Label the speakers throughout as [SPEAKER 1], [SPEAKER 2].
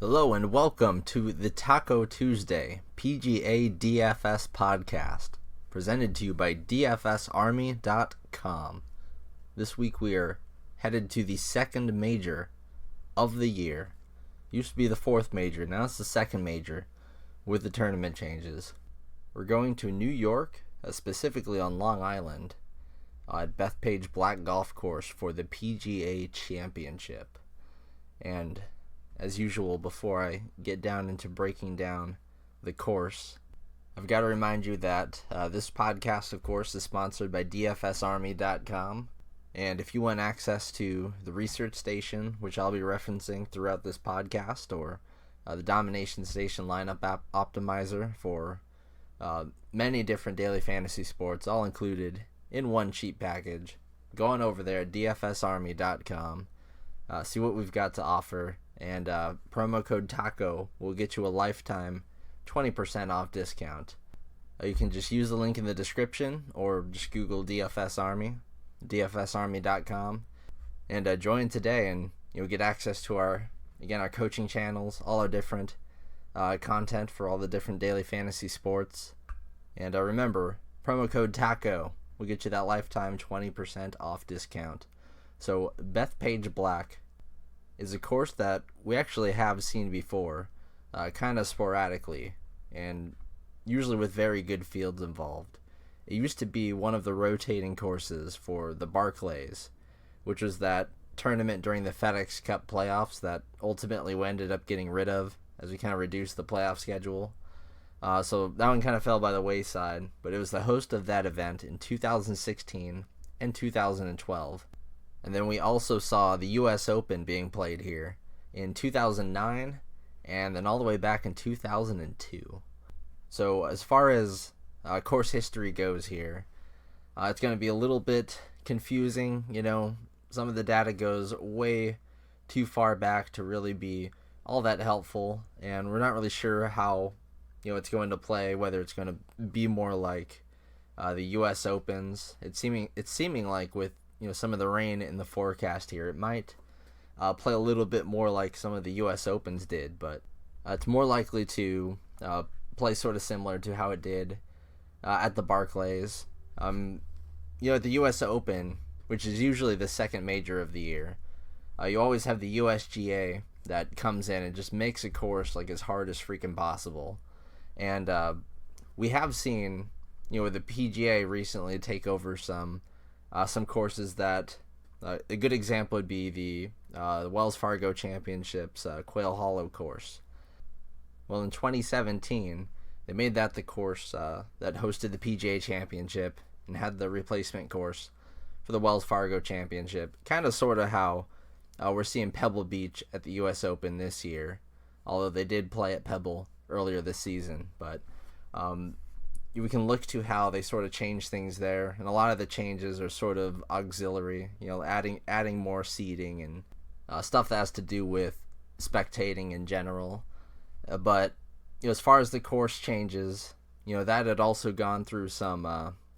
[SPEAKER 1] Hello and welcome to the Taco Tuesday PGA DFS podcast, presented to you by DFSArmy.com. This week we are headed to the second major of the year. Used to be the fourth major, now it's the second major with the tournament changes. We're going to New York, specifically on Long Island, at Bethpage Black Golf Course for the PGA Championship. And as usual, before I get down into breaking down the course, I've got to remind you that this podcast, of course, is sponsored by DFSArmy.com. And if you want access to the research station, which I'll be referencing throughout this podcast, or the Domination Station lineup optimizer for many different daily fantasy sports, all included in one cheap package, go on over there at DFSArmy.com, see what we've got to offer. And promo code TACO will get you a lifetime 20% off discount. You can just use the link in the description or just Google DFS Army, DFSArmy.com, and join today, and you'll get access to our coaching channels, all our different content for all the different daily fantasy sports. And remember, promo code TACO will get you that lifetime 20% off discount. So Bethpage Black is a course that we actually have seen before, kind of sporadically, and usually with very good fields involved. It used to be one of the rotating courses for the Barclays, which was that tournament during the FedEx Cup playoffs that ultimately we ended up getting rid of as we kind of reduced the playoff schedule. So that one kind of fell by the wayside, but it was the host of that event in 2016 and 2012. And then we also saw the U.S. Open being played here in 2009 and then all the way back in 2002. So as far as course history goes here, it's going to be a little bit confusing. You know, some of the data goes way too far back to really be all that helpful, and we're not really sure how it's going to play, whether it's going to be more like the U.S. Opens. It's seeming like with some of the rain in the forecast here, it might play a little bit more like some of the U.S. Opens did, but it's more likely to play sort of similar to how it did at the Barclays. At the U.S. Open, which is usually the second major of the year, you always have the USGA that comes in and just makes a course like as hard as freaking possible. And we have seen, with the PGA recently take over some courses that a good example would be the Wells Fargo Championships Quail Hollow course. Well, in 2017, they made that the course that hosted the PGA Championship and had the replacement course for the Wells Fargo Championship. Kind of sort of how we're seeing Pebble Beach at the U.S. Open this year, although they did play at Pebble earlier this season. But we can look to how they sort of change things there, and a lot of the changes are sort of auxiliary, adding more seating and stuff that has to do with spectating in general. But as far as the course changes, that had also gone through some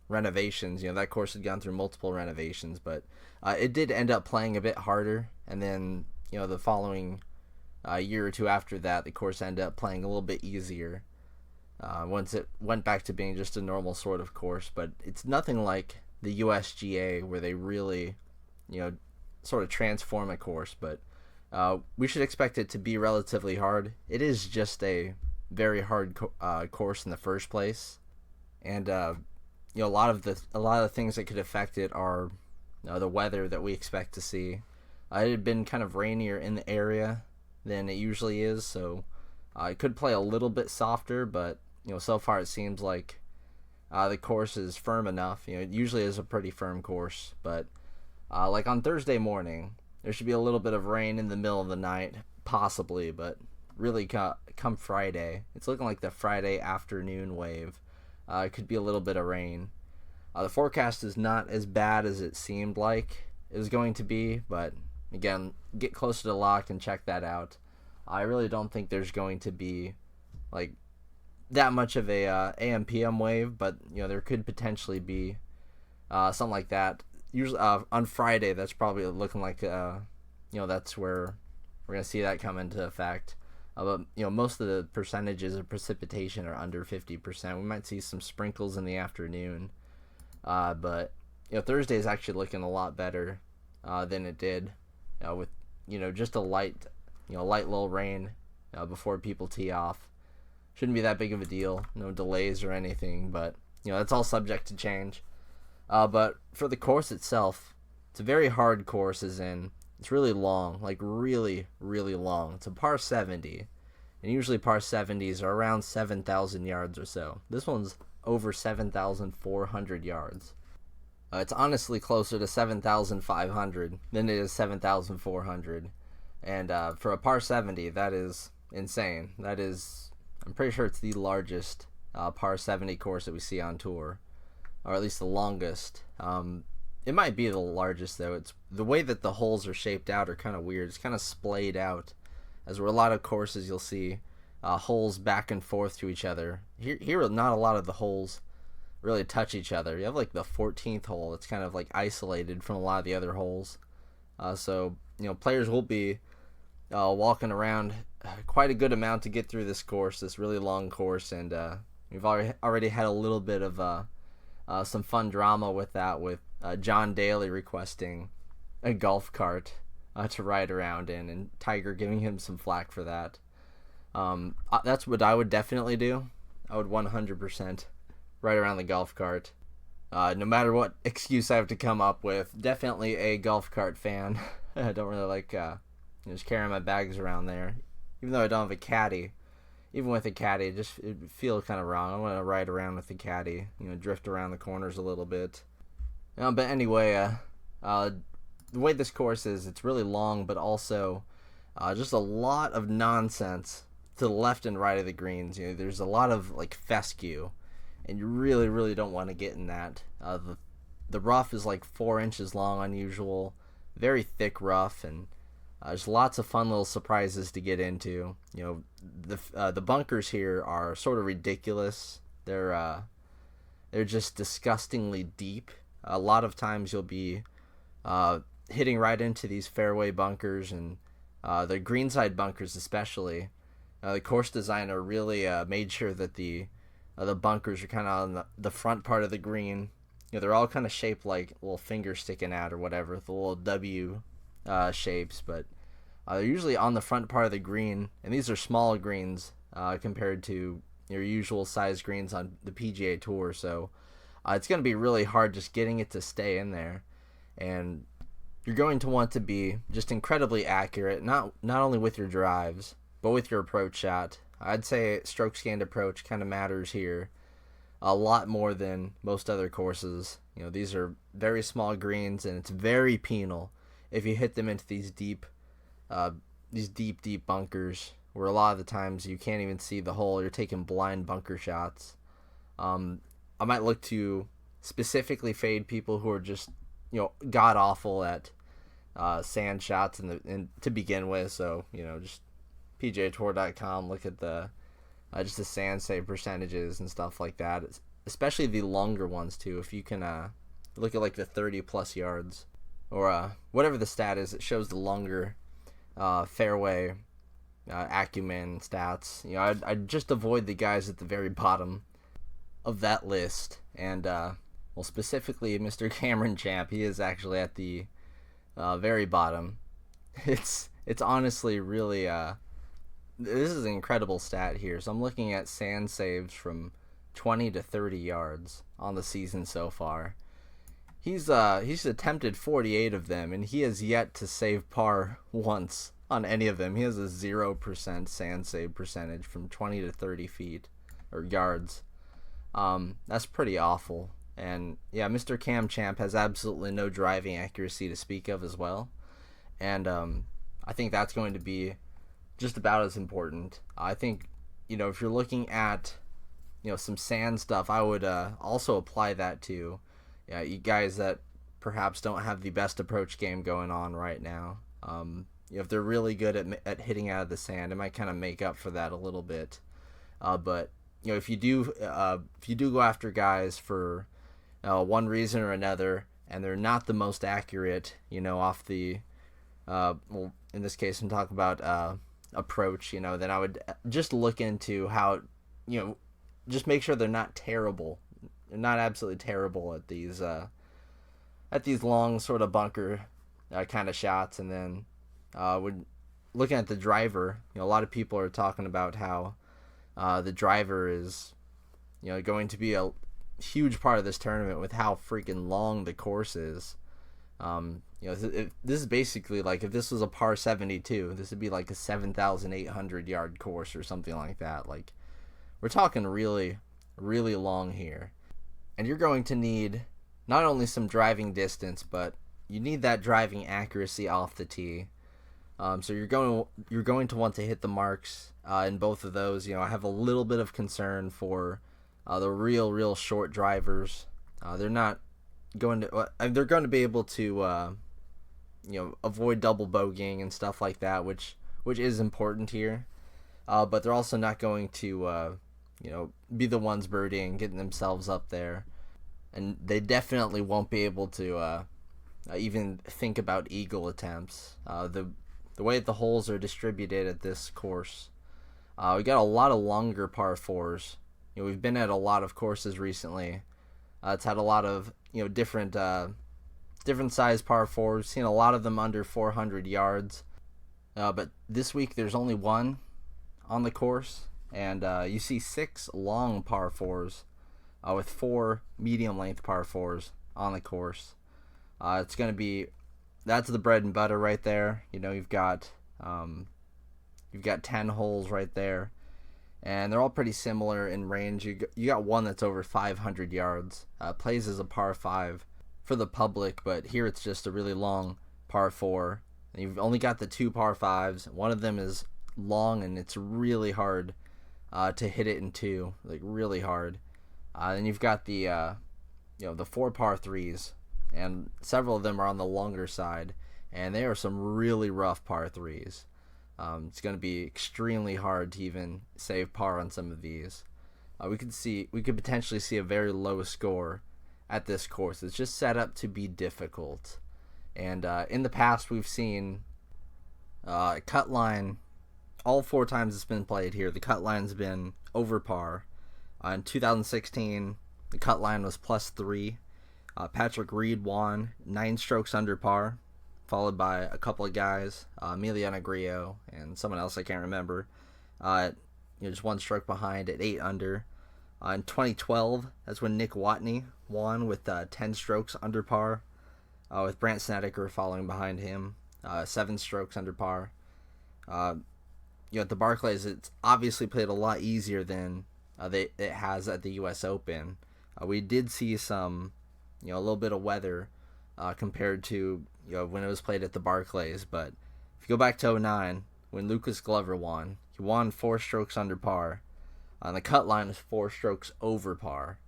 [SPEAKER 1] renovations. That course had gone through multiple renovations, but it did end up playing a bit harder. And then the following year or two after that, the course ended up playing a little bit easier. Once it went back to being just a normal sort of course, but it's nothing like the USGA where they really, sort of transform a course. But we should expect it to be relatively hard. It is just a very hard course in the first place, and a lot of the things that could affect it are the weather that we expect to see. It had been kind of rainier in the area than it usually is, so it could play a little bit softer, but so far it seems like the course is firm enough. It usually is a pretty firm course, but like on Thursday morning, there should be a little bit of rain in the middle of the night, possibly, but really come Friday, it's looking like the Friday afternoon wave. It could be a little bit of rain. The forecast is not as bad as it seemed like it was going to be, but again, get closer to lock and check that out. I really don't think there's going to be like that much of a AM/PM wave, but there could potentially be something like that. Usually on Friday, that's probably looking like that's where we're gonna see that come into effect. But most of the percentages of precipitation are under 50%. We might see some sprinkles in the afternoon, but Thursday is actually looking a lot better than it did, with just a light little rain before people tee off. Shouldn't be that big of a deal. No delays or anything, but that's all subject to change. But for the course itself, it's a very hard course, as in it's really long, like really, really long. It's a par 70, and usually par 70s are around 7,000 yards or so. This one's over 7,400 yards. It's honestly closer to 7,500 than it is 7,400. And for a par 70, that is insane. That is, I'm pretty sure it's the largest par 70 course that we see on tour, or at least the longest. It might be the largest, though. It's the way that the holes are shaped out are kind of weird. It's kind of splayed out, as where a lot of courses you'll see holes back and forth to each other. Here, not a lot of the holes really touch each other. You have like the 14th hole. It's kind of like isolated from a lot of the other holes. So players will be walking around quite a good amount to get through this course, this really long course, and we've already had a little bit of some fun drama with that, with John Daly requesting a golf cart to ride around in, and Tiger giving him some flack for that. That's what I would definitely do. I would 100% ride around the golf cart. No matter what excuse I have to come up with, definitely a golf cart fan. I don't really like just carrying my bags around there. Even though I don't have a caddy, even with a caddy, it feels kind of wrong. I want to ride around with the caddy, drift around the corners a little bit. But anyway, the way this course is, it's really long, but also just a lot of nonsense to the left and right of the greens. There's a lot of like fescue, and you really, really don't want to get in that. The rough is like 4 inches long, unusual, very thick rough, and there's lots of fun little surprises to get into. The bunkers here are sort of ridiculous. They're just disgustingly deep. A lot of times you'll be hitting right into these fairway bunkers, and the greenside bunkers especially. The course designer really made sure that the bunkers are kind of on the front part of the green. They're all kind of shaped like little fingers sticking out or whatever, the little W shapes, but they're usually on the front part of the green, and these are small greens compared to your usual size greens on the PGA Tour, so it's going to be really hard just getting it to stay in there, and you're going to want to be just incredibly accurate, not only with your drives, but with your approach shot. I'd say stroke gained approach kind of matters here a lot more than most other courses. These are very small greens, and it's very penal if you hit them into these deep bunkers, where a lot of the times you can't even see the hole. You're taking blind bunker shots. I might look to specifically fade people who are just god awful at sand shots and to begin with. So just PGAtour.com, look at the just the sand save percentages and stuff like that, especially the longer ones too. If you can look at like the 30 plus yards or whatever the stat is, it shows the longer fairway acumen stats. I'd just avoid the guys at the very bottom of that list, and specifically Mr. Cameron Champ. He is actually at the very bottom. It's honestly really this is an incredible stat here. So I'm looking at sand saves from 20 to 30 yards on the season so far. He's attempted 48 of them, and he has yet to save par once on any of them. He has a 0% sand save percentage from 20 to 30 feet or yards. That's pretty awful. And yeah, Mr. Cam Champ has absolutely no driving accuracy to speak of as well. And I think that's going to be just about as important. I think, if you're looking at, some sand stuff, I would also apply that to you guys that perhaps don't have the best approach game going on right now. If they're really good at hitting out of the sand, it might kind of make up for that a little bit. But if you do go after guys for one reason or another, and they're not the most accurate, off the in this case I'm talking about approach, then I would just look into how, just make sure they're not terrible. They're not absolutely terrible at these long sort of bunker kind of shots. And then looking at the driver, a lot of people are talking about how the driver is, going to be a huge part of this tournament with how freaking long the course is. This is basically like if this was a par 72, this would be like a 7,800 yard course or something like that. Like, we're talking really, really long here. And you're going to need not only some driving distance, but you need that driving accuracy off the tee. So you're going to want to hit the marks in both of those. I have a little bit of concern for the real short drivers. They're not going to they're going to be able to avoid double bogeying and stuff like that, which is important here. But they're also not going to be the ones birdieing, getting themselves up there, and they definitely won't be able to even think about eagle attempts. The way that the holes are distributed at this course, we got a lot of longer par fours. We've been at a lot of courses recently. It's had a lot of different size par fours. We've seen a lot of them under 400 yards. But this week there's only one on the course, and you see 6 long par fours with 4 medium length par fours on the course. It's going to be, that's the bread and butter right there. You've got 10 holes right there, and they're all pretty similar in range. You got one that's over 500 yards. Plays as a par 5 for the public, but here it's just a really long par 4. And you've only got the 2 par 5s. One of them is long, and it's really hard to hit it in 2, like really hard. Then you've got the 4 par 3s, and several of them are on the longer side, and they are some really rough par 3s. It's going to be extremely hard to even save par on some of these. We could potentially see a very low score at this course. It's just set up to be difficult. And in the past, we've seen cut line, all 4 times it's been played here, the cut line's been over par. In 2016, the cut line was +3. Patrick Reed won 9 strokes under par, followed by a couple of guys, Emiliano Grillo and someone else I can't remember. Just 1 stroke behind at 8 under. In 2012, that's when Nick Watney won with 10 strokes under par, with Brandt Snedeker following behind him, 7 strokes under par. At the Barclays, it's obviously played a lot easier than it has at the U.S. Open. We did see some, a little bit of weather compared to when it was played at the Barclays. But if you go back to 2009, when Lucas Glover won, he won 4 strokes under par. And the cut line was 4 strokes over par.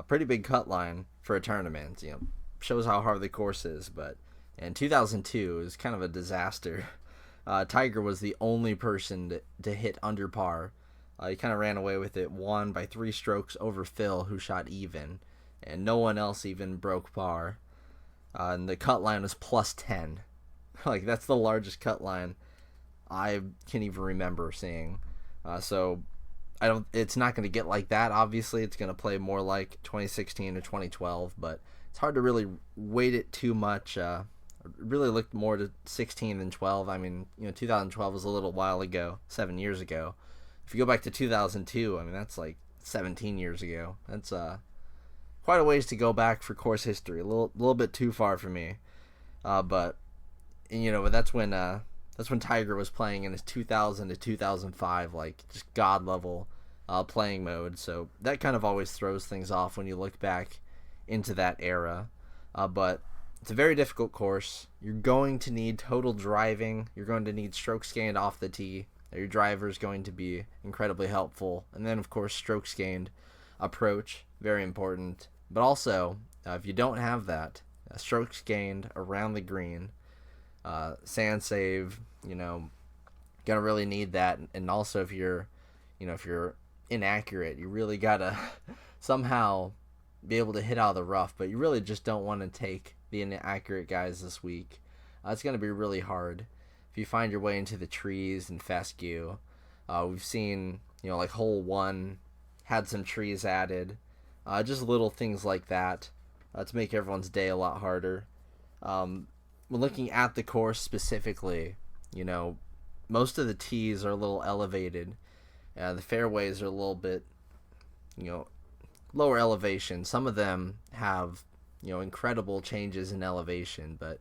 [SPEAKER 1] Pretty big cut line for a tournament. Shows how hard the course is. But in 2002, it was kind of a disaster. Tiger was the only person to hit under par. He kind of ran away with it, won by 3 strokes over Phil, who shot even, and no one else even broke par. And the cut line was +10. Like, that's the largest cut line I can even remember seeing. So it's not going to get like that. Obviously, it's going to play more like 2016 or 2012, but it's hard to really weight it too much. Really looked more to 16 than 12. I mean, 2012 was a little while ago, 7 years ago. If you go back to 2002, I mean, that's like 17 years ago. That's quite a ways to go back for course history. A little bit too far for me. But that's when Tiger was playing in his 2000 to 2005, like, just god level playing mode. So that kind of always throws things off when you look back into that era. But it's a very difficult course. You're going to need total driving. You're going to need strokes gained off the tee. Your driver is going to be incredibly helpful. And then, of course, strokes gained approach, very important. But also, if you don't have that, strokes gained around the green, sand save, gonna really need that. And also, if you're inaccurate, you really gotta somehow be able to hit out of the rough. But you really just don't want to take the inaccurate guys this week. It's gonna be really hard. If if you find your way into the trees and fescue, we've seen, like hole 1 had some trees added. Just little things like that to make everyone's day a lot harder. When looking at the course specifically, most of the tees are a little elevated. The fairways are a little bit, lower elevation. Some of them have, incredible changes in elevation, but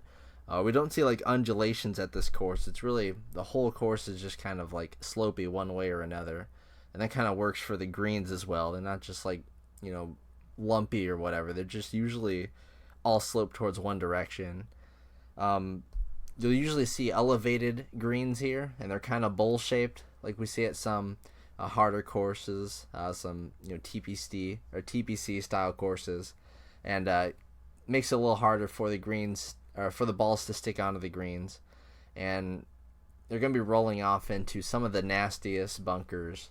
[SPEAKER 1] we don't see like undulations at this course. It's really, the whole course is just kind of like slopey one way or another. And that kind of works for the greens as well. They're not just like, lumpy or whatever. They're just usually all sloped towards one direction. You'll usually see elevated greens here, and they're kind of bowl-shaped, like we see at some harder courses, some TPC or TPC style courses, and makes it a little harder for the greens or for the balls to stick onto the greens, and they're going to be rolling off into some of the nastiest bunkers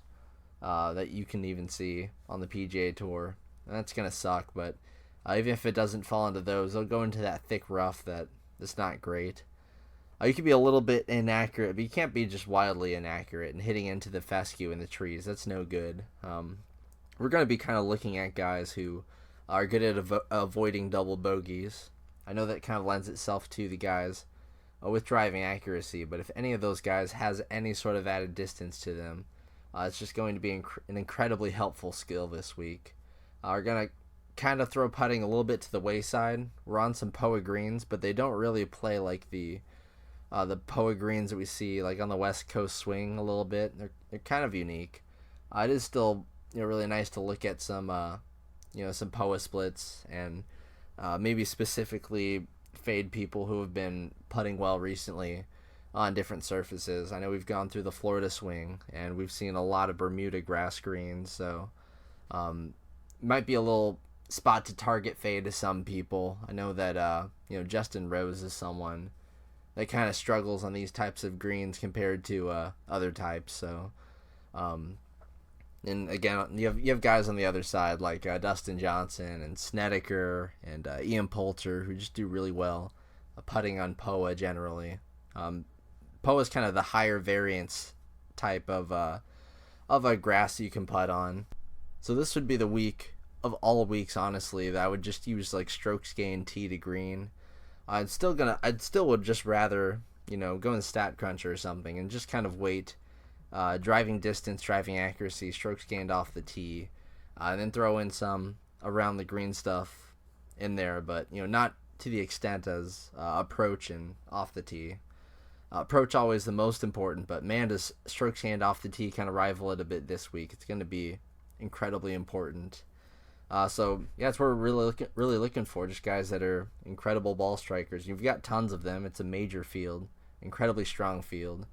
[SPEAKER 1] that you can even see on the PGA Tour. And that's going to suck, but even if it doesn't fall into those, they'll go into that thick rough that's not great. You can be a little bit inaccurate, but you can't be just wildly inaccurate and hitting into the fescue in the trees. That's no good. We're going to be kind of looking at guys who are good at avoiding double bogeys. I know that kind of lends itself to the guys with driving accuracy, but if any of those guys has any sort of added distance to them, it's just going to be an incredibly helpful skill this week. We're going to kind of throw putting a little bit to the wayside. We're on some POA greens, but they don't really play like the POA greens that we see like on the West Coast swing a little bit. They're kind of unique. It is still really nice to look at some some POA splits and maybe specifically fade people who have been putting well recently on different surfaces. I know we've gone through the Florida swing and we've seen a lot of Bermuda grass greens, so might be a little spot to target fade to some people. I know that Justin Rose is someone that kind of struggles on these types of greens compared to other types. So, and again, you have guys on the other side like Dustin Johnson and Snedeker and Ian Poulter who just do really well putting on POA generally. POA is kind of the higher variance type of a grass you can putt on. So this would be the week of all weeks, honestly, that I would just use like strokes gained tee to green. I'd still would just rather, go in Stat Cruncher or something and just kind of wait, driving distance, driving accuracy, strokes gained off the tee, and then throw in some around the green stuff in there, but, not to the extent as approach and off the tee. Approach always the most important, but man, does strokes gained off the tee kind of rival it a bit this week. It's going to be incredibly important. So yeah, that's what we're really looking for. Just guys that are incredible ball strikers. You've got tons of them. It's a major field, incredibly strong field.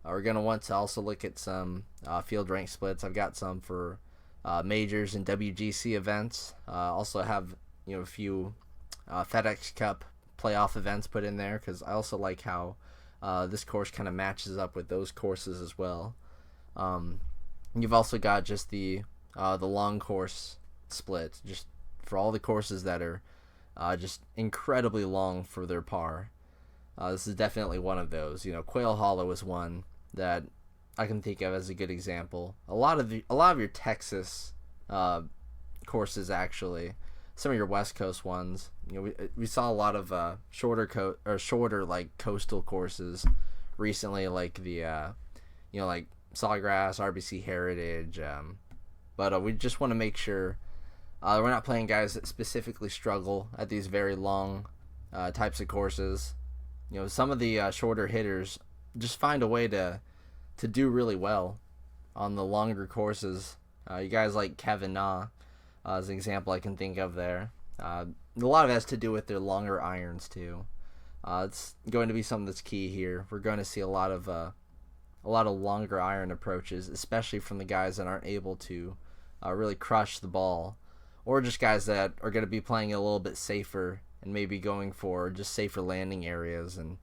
[SPEAKER 1] We're gonna want to also look at some field rank splits. I've got some for majors and WGC events. Also have a few FedEx Cup playoff events put in there because I also like how this course kind of matches up with those courses as well. You've also got just the long course split, just for all the courses that are just incredibly long for their par. This is definitely one of those. Quail Hollow is one that I can think of as a good example. A lot of your Texas courses, actually, some of your West Coast ones. We saw a lot of shorter like coastal courses recently, like the like Sawgrass, RBC Heritage. But we just want to make sure we're not playing guys that specifically struggle at these very long types of courses. Some of the shorter hitters just find a way to do really well on the longer courses. You guys like Kevin Na as an example I can think of there. A lot of it has to do with their longer irons too. It's going to be something that's key here. We're going to see a lot of longer iron approaches, especially from the guys that aren't able to really crush the ball, or just guys that are going to be playing a little bit safer and maybe going for just safer landing areas and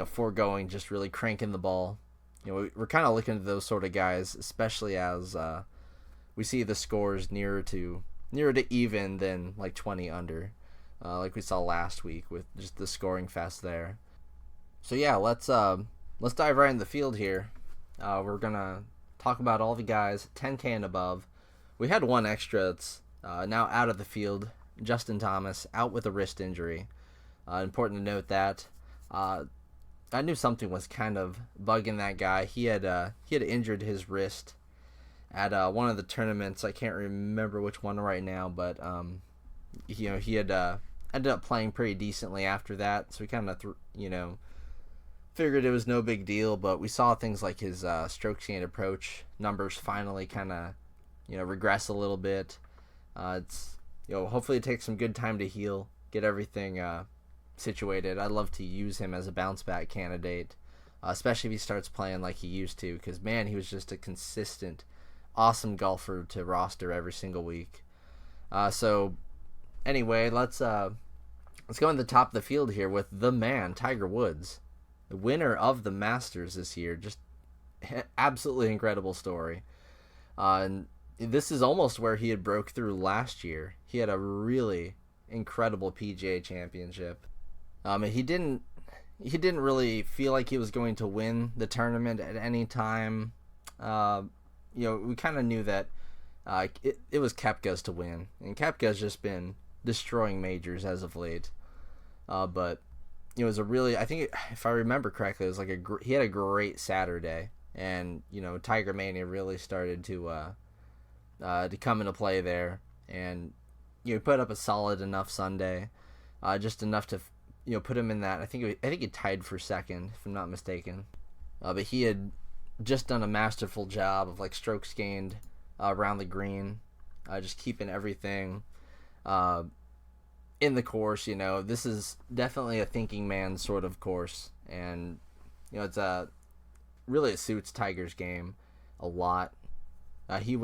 [SPEAKER 1] foregoing just really cranking the ball. We're kind of looking at those sort of guys, especially as we see the scores nearer to even than like 20 under, like we saw last week with just the scoring fest there. So yeah, let's dive right in the field here. We're gonna talk about all the guys 10K and above. We had one extra that's now out of the field. Justin Thomas out with a wrist injury. Important to note that. I knew something was kind of bugging that guy. He had injured his wrist at one of the tournaments. I can't remember which one right now, but he had ended up playing pretty decently after that. So we kind of figured it was no big deal. But we saw things like his stroke gained approach numbers finally kind of regress a little bit. It's hopefully it takes some good time to heal, get everything situated. I'd love to use him as a bounce back candidate, especially if he starts playing like he used to, because man, he was just a consistent awesome golfer to roster every single week. So anyway, let's go in the top of the field here with the man, Tiger Woods, the winner of the Masters this year. Just absolutely incredible story. And this is almost where he had broke through last year. He had a really incredible PGA championship. And he didn't really feel like he was going to win the tournament at any time. We kind of knew that it was Koepka's to win, and Koepka's just been destroying majors as of late. But it was I think if I remember correctly, it was he had a great Saturday, and Tiger Mania really started to come into play there, and he put up a solid enough Sunday, just enough to put him in that. I think he tied for second, if I'm not mistaken. But he had just done a masterful job of strokes gained around the green, just keeping everything in the course. This is definitely a thinking man sort of course, and it's it suits Tiger's game a lot. He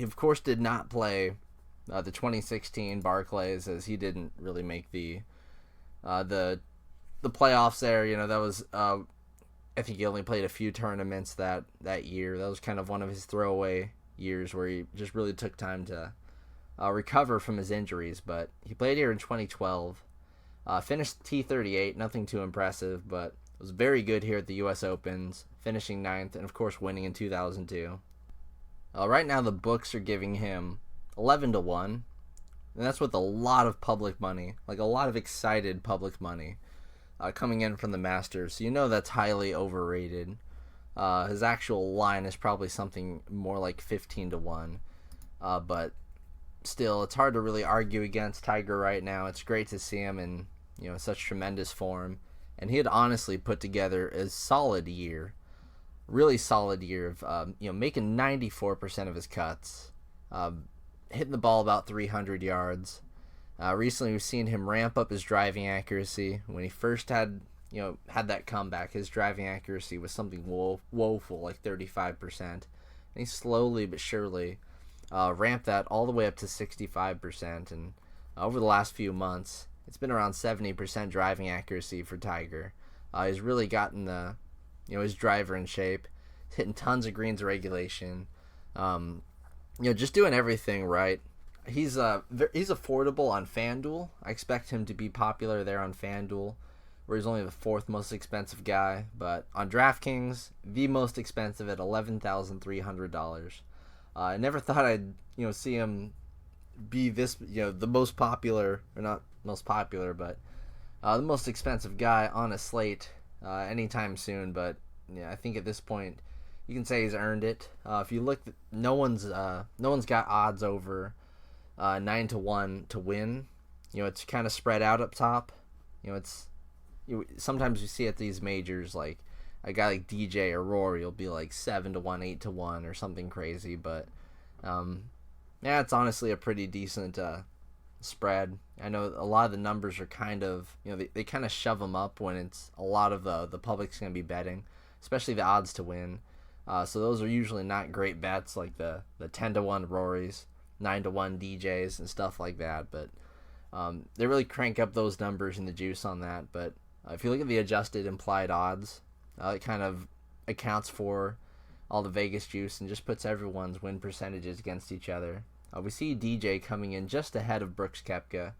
[SPEAKER 1] of course did not play the 2016 Barclays, as he didn't really make the playoffs there. That was I think he only played a few tournaments that year. That was kind of one of his throwaway years where he just really took time to recover from his injuries. But he played here in 2012, finished T38, nothing too impressive, but was very good here at the U.S. Opens, finishing 9th, and of course winning in 2002. Right now the books are giving him 11-1, and that's with a lot of public money, a lot of excited public money coming in from the Masters. So that's highly overrated. His actual line is probably something more like 15-1, but still, it's hard to really argue against Tiger right now. It's great to see him in such tremendous form, and he had honestly put together a solid year, really solid year of making 94% of his cuts, hitting the ball about 300 yards. Recently, we've seen him ramp up his driving accuracy. When he first had that comeback, his driving accuracy was something woeful, like 35%. And he slowly but surely ramped that all the way up to 65%. And over the last few months, it's been around 70% driving accuracy for Tiger. He's really gotten his driver in shape. He's hitting tons of greens regulation. Just doing everything right. He's affordable on FanDuel. I expect him to be popular there on FanDuel, where he's only the 4th most expensive guy. But on DraftKings, the most expensive at $11,300. I never thought I'd see him be this the most popular, or not most popular, but the most expensive guy on a slate anytime soon. But I think at this point you can say he's earned it. If you look, no one's got odds over 9-1 to win. It's kind of spread out up top. Sometimes you see at these majors, like a guy like DJ or Rory will be like 7-1, 8-1, or something crazy. But it's honestly a pretty decent spread. I know a lot of the numbers are kind of they kind of shove them up when it's a lot of the public's going to be betting, especially the odds to win. So those are usually not great bets, like the 10-1 Rorys, 9-1 DJs, and stuff like that. But they really crank up those numbers and the juice on that. But if you look at the adjusted implied odds, it kind of accounts for all the Vegas juice and just puts everyone's win percentages against each other. We see DJ coming in just ahead of Brooks Koepka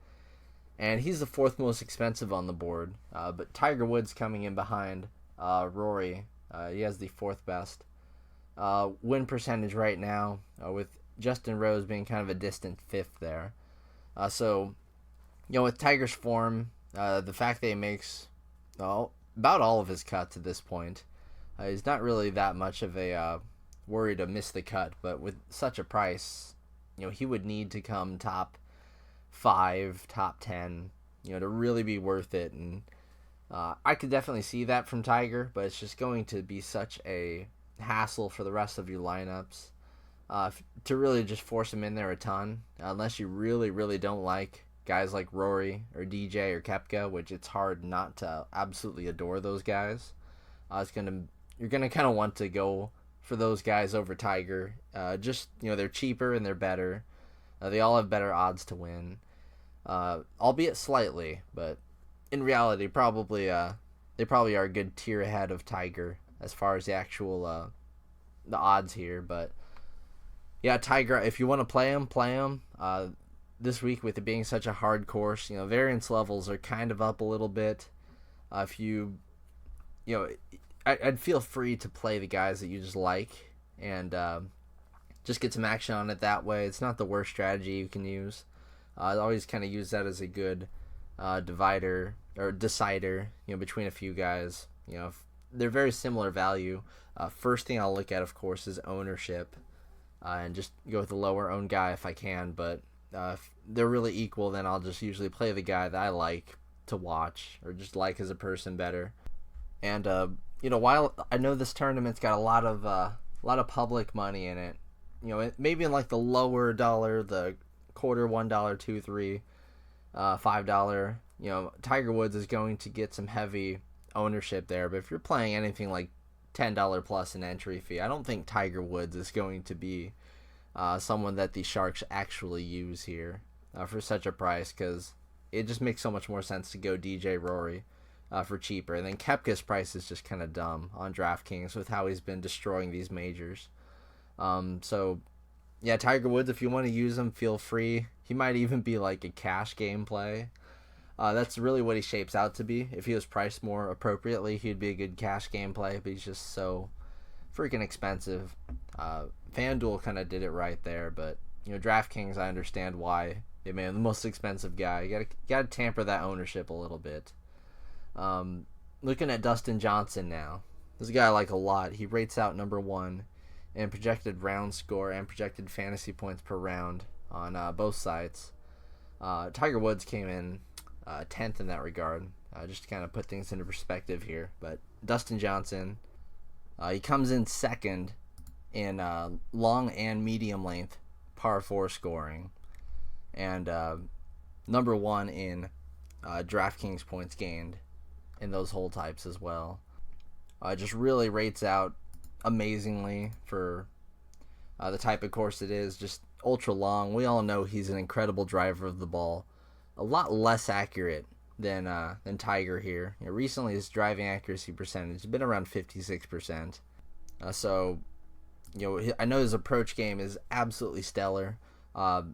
[SPEAKER 1] and he's the fourth most expensive on the board. But Tiger Woods coming in behind Rory. He has the fourth best win percentage right now, with Justin Rose being kind of a distant fifth there. So, with Tiger's form, the fact that he makes about all of his cuts at this point, he's not really that much of a worry to miss the cut. But with such a price, he would need to come top 5, top 10, to really be worth it. And I could definitely see that from Tiger, but it's just going to be such a hassle for the rest of your lineups to really just force him in there a ton, unless you really, really don't like guys like Rory or DJ or Koepka, which it's hard not to absolutely adore those guys. You're gonna kind of want to go for those guys over Tiger. They're cheaper and they're better. They all have better odds to win, albeit slightly, but in reality, they probably are a good tier ahead of Tiger as far as the actual the odds here. But yeah, Tiger, if you want to play him. This week, with it being such a hard course, variance levels are kind of up a little bit. If I'd feel free to play the guys that you just like and just get some action on it that way. It's not the worst strategy you can use. I always kind of use that as a good divider or decider, between a few guys. If they're very similar value. First thing I'll look at, of course, is ownership, and just go with the lower owned guy if I can. But if they're really equal, then I'll just usually play the guy that I like to watch or just like as a person better. And while I know this tournament's got a lot of public money in it, maybe in like the lower dollar, the quarter, $1, $2, $3, $5, Tiger Woods is going to get some heavy ownership there. But if you're playing anything like $10 plus an entry fee, I don't think Tiger Woods is going to be someone that the Sharks actually use here for such a price, because it just makes so much more sense to go DJ Rory for cheaper. And then Koepka's price is just kind of dumb on DraftKings with how he's been destroying these majors. So yeah, Tiger Woods, if you want to use him, feel free. He might even be like a cash game play. That's really what he shapes out to be. If he was priced more appropriately, he'd be a good cash game play, but he's just so freaking expensive. FanDuel kind of did it right there, but DraftKings, I understand why they made him the most expensive guy. You gotta tamper that ownership a little bit. Looking at Dustin Johnson now, this guy I like a lot. He rates out number 1 in projected round score and projected fantasy points per round on both sites. Tiger Woods came in 10th in that regard, just to kind of put things into perspective here. But Dustin Johnson, he comes in second in long and medium length par 4 scoring, and number 1 in DraftKings points gained in those hole types as well. Just really rates out amazingly for the type of course it is. Just ultra long. We all know he's an incredible driver of the ball. A lot less accurate than Tiger here. Recently, his driving accuracy percentage has been around 56%. So, I know his approach game is absolutely stellar. And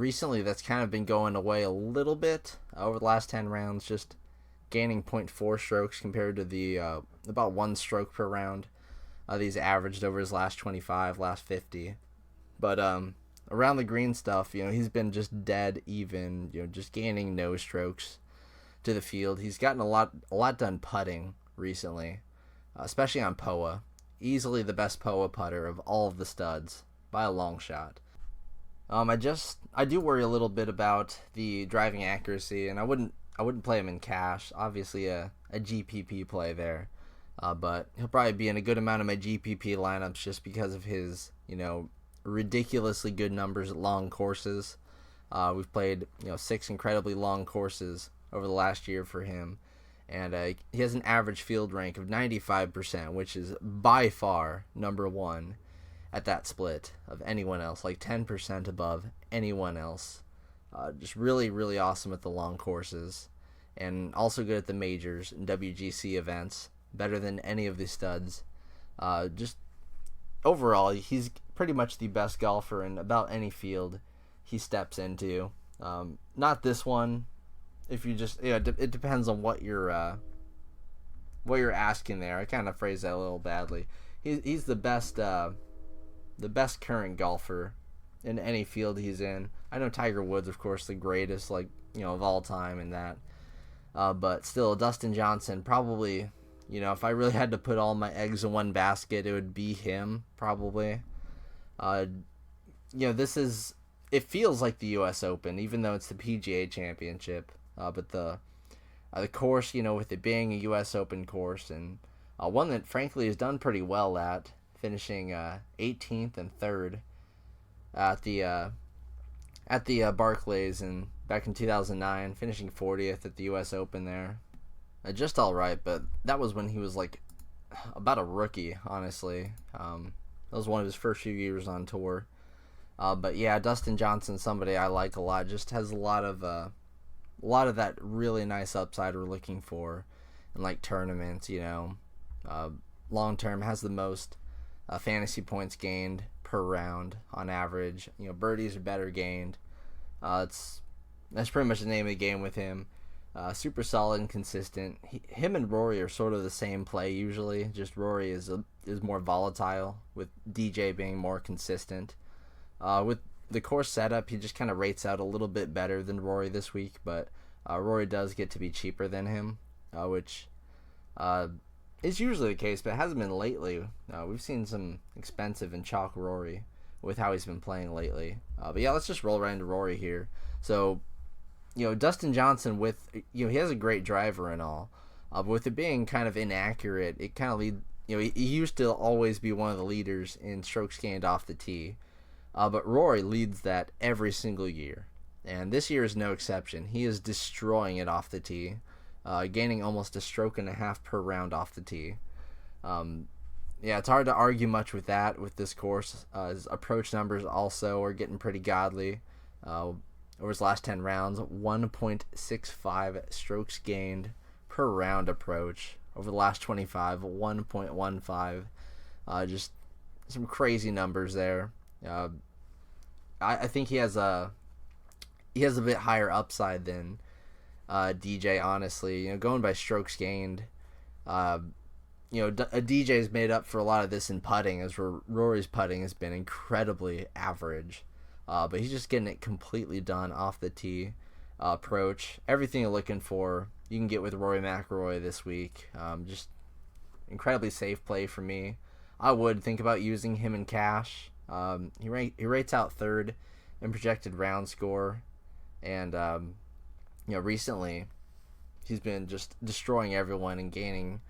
[SPEAKER 1] recently that's kind of been going away a little bit over the last 10 rounds, just gaining 0.4 strokes compared to the about 1 stroke per round these averaged over his last 25, last 50. But around the green stuff, he's been just dead even, just gaining no strokes to the field. He's gotten a lot done putting recently, especially on POA. Easily the best POA putter of all of the studs by a long shot. I do worry a little bit about the driving accuracy, and I wouldn't play him in cash. Obviously a GPP play there, but he'll probably be in a good amount of my GPP lineups just because of his ridiculously good numbers at long courses. We've played 6 incredibly long courses over the last year for him, and he has an average field rank of 95%, which is by far number 1 at that split of anyone else, like 10% above anyone else. Just really, really awesome at the long courses, and also good at the majors and WGC events, better than any of the studs. Just overall, he's pretty much the best golfer in about any field he steps into. Not this one. If you just, it depends on what you're asking there. I kind of phrased that a little badly. He's the best current golfer in any field he's in. I know Tiger Woods, of course, the greatest, of all time in that. But still, Dustin Johnson, probably, if I really had to put all my eggs in one basket, it would be him, probably. It feels like the U.S. Open, even though it's the PGA Championship. But the course, with it being a U.S. Open course, and one that, frankly, has done pretty well at, finishing 18th and 3rd at the Barclays and back in 2009, finishing 40th at the U.S. Open there. Just all right, but that was when he was about a rookie, honestly. That was one of his first few years on tour. But yeah, Dustin Johnson, somebody I like a lot, just has a lot of that really nice upside we're looking for in tournaments. Long term has the most fantasy points gained per round on average. Birdies are better gained. That's pretty much the name of the game with him. Super solid and consistent. Him and Rory are sort of the same play usually. Just Rory is more volatile, with DJ being more consistent. With the course setup, he just kind of rates out a little bit better than Rory this week, but Rory does get to be cheaper than him, which is usually the case, but it hasn't been lately. We've seen some expensive and chalk Rory with how he's been playing lately. But yeah, let's just roll right into Rory here. So, Dustin Johnson, he has a great driver and all, but with it being kind of inaccurate, it kind of he used to always be one of the leaders in strokes gained off the tee. But Rory leads that every single year, and this year is no exception. He is destroying it off the tee, gaining almost a stroke and a half per round off the tee. It's hard to argue much with that with this course. His approach numbers also are getting pretty godly. Over his last 10 rounds, 1.65 strokes gained per round approach. Over the last 25, 1.15. Just some crazy numbers there. I think he has a bit higher upside than DJ, honestly. Going by strokes gained, a DJ's made up for a lot of this in putting, as Rory's putting has been incredibly average. But he's just getting it completely done off the tee. Approach, everything you're looking for, you can get with Rory McIlroy this week. Just incredibly safe play for me. I would think about using him in cash. He rates out 3rd in projected round score, and recently he's been just destroying everyone and gaining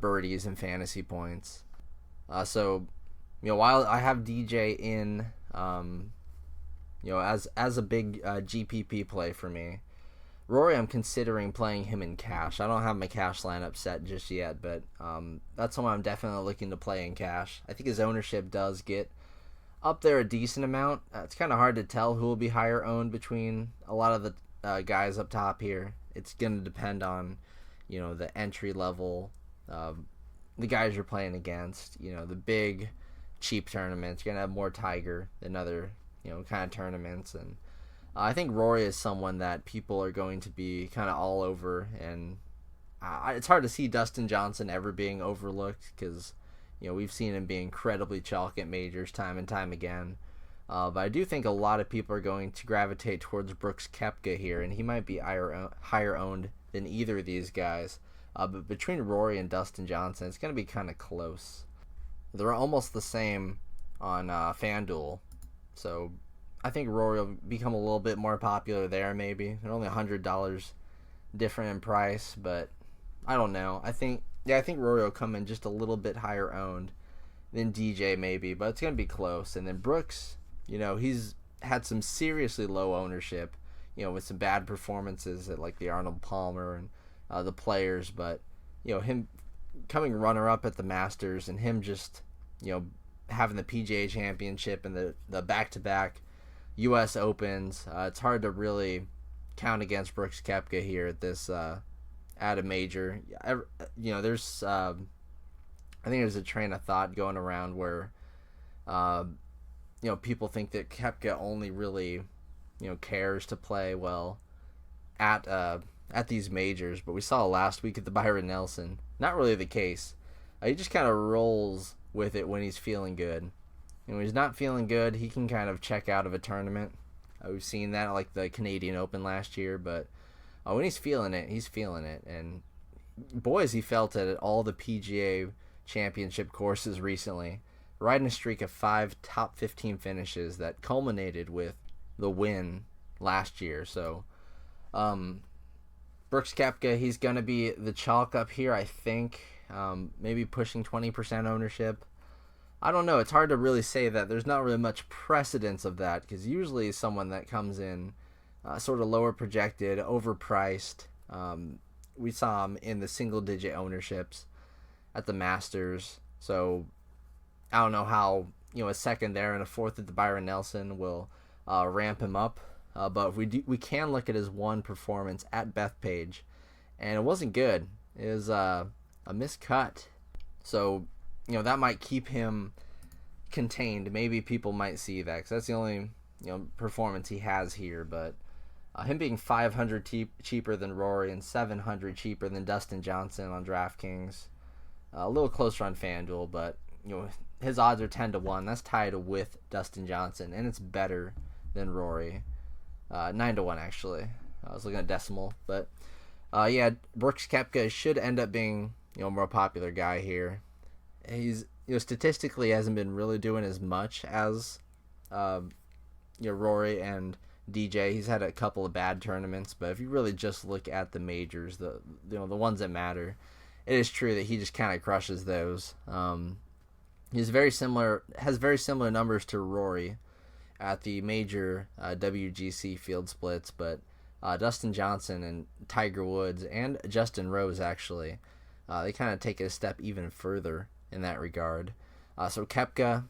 [SPEAKER 1] birdies and fantasy points. So while I have DJ in, as a big GPP play for me, Rory, I'm considering playing him in cash. I don't have my cash lineup set just yet, but that's someone I'm definitely looking to play in cash. I think his ownership does get up there a decent amount. It's kind of hard to tell who will be higher owned between a lot of the guys up top here. It's going to depend on, the entry level, the guys you're playing against. The big, cheap tournaments. You're going to have more Tiger than other, kind of tournaments. And I think Rory is someone that people are going to be kind of all over. And it's hard to see Dustin Johnson ever being overlooked because we've seen him be incredibly chalk at majors time and time again. But I do think a lot of people are going to gravitate towards Brooks Koepka here, and he might be higher owned than either of these guys. But between Rory and Dustin Johnson, it's going to be kind of close. They're almost the same on FanDuel. So I think Rory will become a little bit more popular there maybe. They're only $100 different in price, but I don't know. I think Rory will come in just a little bit higher owned than DJ maybe, but it's going to be close. And then Brooks, he's had some seriously low ownership, with some bad performances at the Arnold Palmer and the Players, but him coming runner-up at the Masters and him just, having the PGA Championship and the back-to-back U.S. Opens, it's hard to really count against Brooks Koepka here at this at a major. There's I think there's a train of thought going around where people think that Koepka only really cares to play well at these majors. But we saw last week at the Byron Nelson, not really the case. He just kind of rolls with it when he's feeling good. And when he's not feeling good, he can kind of check out of a tournament. We've seen that like the Canadian Open last year, but when he's feeling it, he's feeling it. And boys, he felt it at all the PGA Championship courses recently, riding a streak of 5 top 15 finishes that culminated with the win last year. So, Brooks Koepka, he's going to be the chalk up here, I think. Maybe pushing 20% ownership. I don't know. It's hard to really say that. There's not really much precedence of that, because usually someone that comes in sort of lower projected, overpriced. We saw him in the single-digit ownerships at the Masters. So I don't know how a second there and a fourth at the Byron Nelson will ramp him up. But we can look at his one performance at Bethpage, and it wasn't good. It was a miscut. So that might keep him contained. Maybe people might see that, because that's the only performance he has here. But him being 500 cheaper than Rory and 700 cheaper than Dustin Johnson on DraftKings, a little closer on FanDuel, but his odds are 10-1. That's tied with Dustin Johnson, and it's better than Rory. 9-1 actually. I was looking at decimal, but Brooks Koepka should end up being a more popular guy here. He's statistically hasn't been really doing as much as Rory and DJ. He's had a couple of bad tournaments, but if you really just look at the majors, the ones that matter, it is true that he just kind of crushes those. Has very similar numbers to Rory at the major WGC field splits, but Dustin Johnson and Tiger Woods and Justin Rose actually, they kind of take it a step even further in that regard. So Koepka,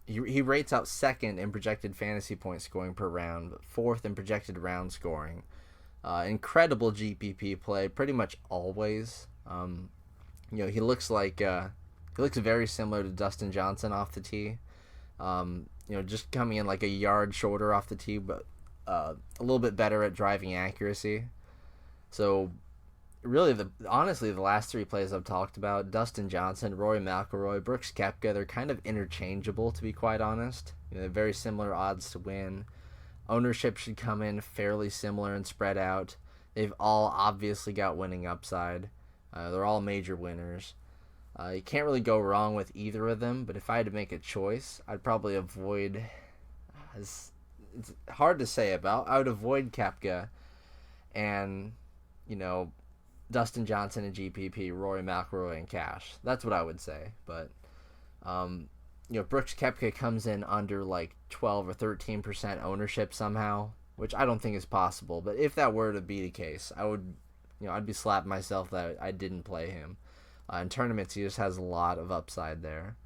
[SPEAKER 1] he rates out second in projected fantasy point scoring per round, but fourth in projected round scoring. Incredible GPP play, pretty much always. He looks very similar to Dustin Johnson off the tee. Just coming in like a yard shorter off the tee, but a little bit better at driving accuracy. So really, honestly, the last three plays I've talked about, Dustin Johnson, Rory McIlroy, Brooks Koepka, they're kind of interchangeable, to be quite honest. They're very similar odds to win. Ownership should come in fairly similar and spread out. They've all obviously got winning upside. They're all major winners. You can't really go wrong with either of them, but if I had to make a choice, I'd probably avoid... It's hard to say about. I would avoid Koepka and, Dustin Johnson and GPP, Rory McIlroy and cash. That's what I would say. But, Brooks Koepka comes in under like 12 or 13% ownership somehow, which I don't think is possible. But if that were to be the case, I would, I'd be slapping myself that I didn't play him. In tournaments, he just has a lot of upside there.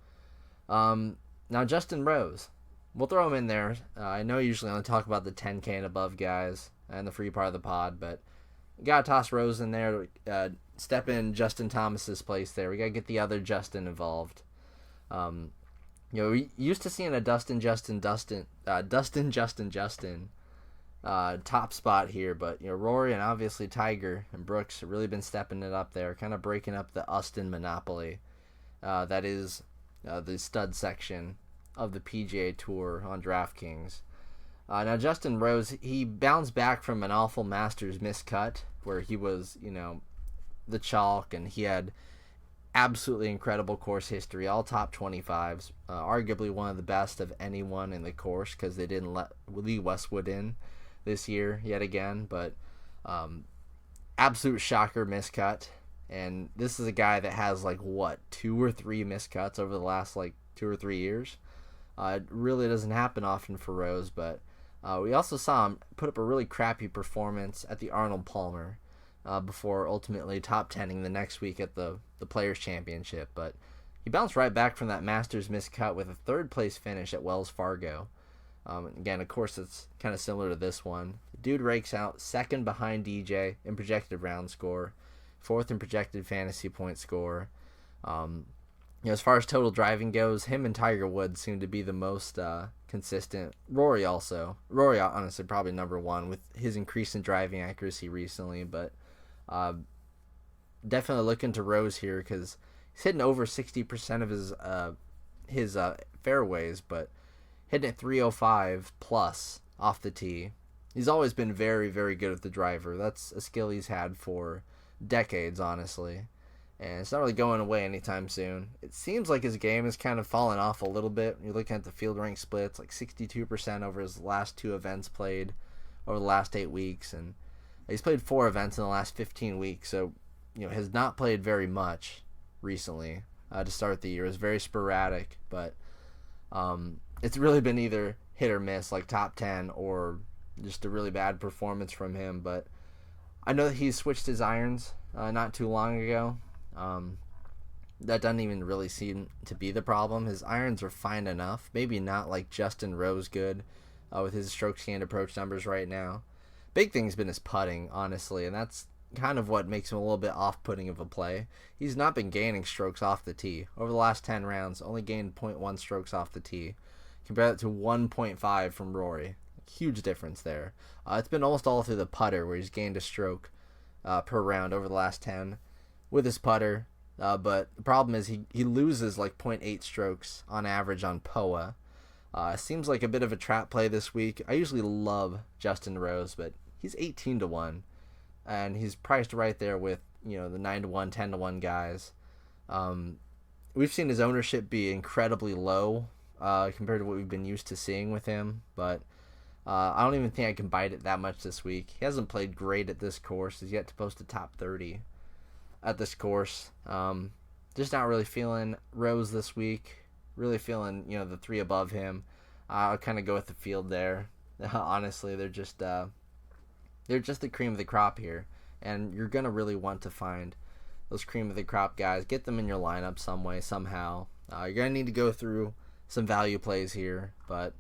[SPEAKER 1] Now, Justin Rose. We'll throw him in there. I know usually I only talk about the 10K and above guys and the free part of the pod, but got to toss Rose in there to step in Justin Thomas's place there. We got to get the other Justin involved. We used to seeing a Dustin top spot here, but Rory and obviously Tiger and Brooks have really been stepping it up there, kind of breaking up the Austin monopoly that is the stud section of the PGA Tour on DraftKings. Now Justin Rose, he bounced back from an awful Masters miscut where he was the chalk, and he had absolutely incredible course history, all top 25s, arguably one of the best of anyone in the course, because they didn't let Lee Westwood in this year yet again. But absolute shocker miscut, and this is a guy that has 2 or 3 miscuts over the last 2 or 3 years. It really doesn't happen often for Rose, but we also saw him put up a really crappy performance at the Arnold Palmer before ultimately top 10ing the next week at the Players Championship. But he bounced right back from that Masters miscut with a third place finish at Wells Fargo. Again, of course, it's kind of similar to this one. The dude rakes out second behind DJ in projected round score, fourth in projected fantasy point score. As far as total driving goes, him and Tiger Woods seem to be the most consistent. Rory also. Rory, honestly, probably number one with his increase in driving accuracy recently, but uh, definitely looking to Rose here because he's hitting over 60% of his fairways, but hitting at 305 plus off the tee. He's always been very, very good at the driver. That's a skill he's had for decades, honestly. And it's not really going away anytime soon. It seems like his game has kind of fallen off a little bit. You're looking at the field rank splits, like 62% over his last 2 events played over the last 8 weeks. And he's played 4 events in the last 15 weeks. So, has not played very much recently to start the year. It's very sporadic, but it's really been either hit or miss, like top 10, or just a really bad performance from him. But I know that he switched his irons not too long ago. That doesn't even really seem to be the problem. His irons are fine enough. Maybe not like Justin Rose good with his strokes gained approach numbers right now. Big thing's been his putting, honestly, and that's kind of what makes him a little bit off-putting of a play. He's not been gaining strokes off the tee. Over the last 10 rounds, only gained 0.1 strokes off the tee. Compare that to 1.5 from Rory. Huge difference there. It's been almost all through the putter where he's gained a stroke per round over the last 10 with his putter. But the problem is he loses like 0.8 strokes on average on POA. Seems like a bit of a trap play this week. I usually love Justin Rose, but he's 18-1. And he's priced right there with, the 9-1, 10-1 guys. We've seen his ownership be incredibly low compared to what we've been used to seeing with him. But I don't even think I can bite it that much this week. He hasn't played great at this course. He's yet to post a top 30 at this course. Just not really feeling Rose this week. Really feeling, the 3 above him. I'll kind of go with the field there. Honestly, they're just the cream of the crop here. And you're going to really want to find those cream of the crop guys. Get them in your lineup some way, somehow. You're going to need to go through some value plays here. But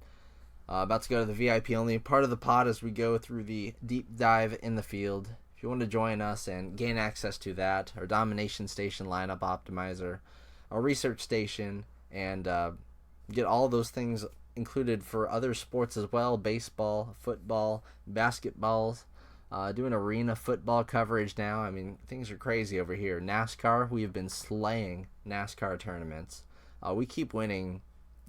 [SPEAKER 1] about to go to the VIP only part of the pod as we go through the deep dive in the field. If you want to join us and gain access to that, our Domination Station lineup optimizer, our research station, and get all those things included for other sports as well, baseball, football, basketballs, doing arena football coverage now. I mean, things are crazy over here. NASCAR, we have been slaying NASCAR tournaments. We keep winning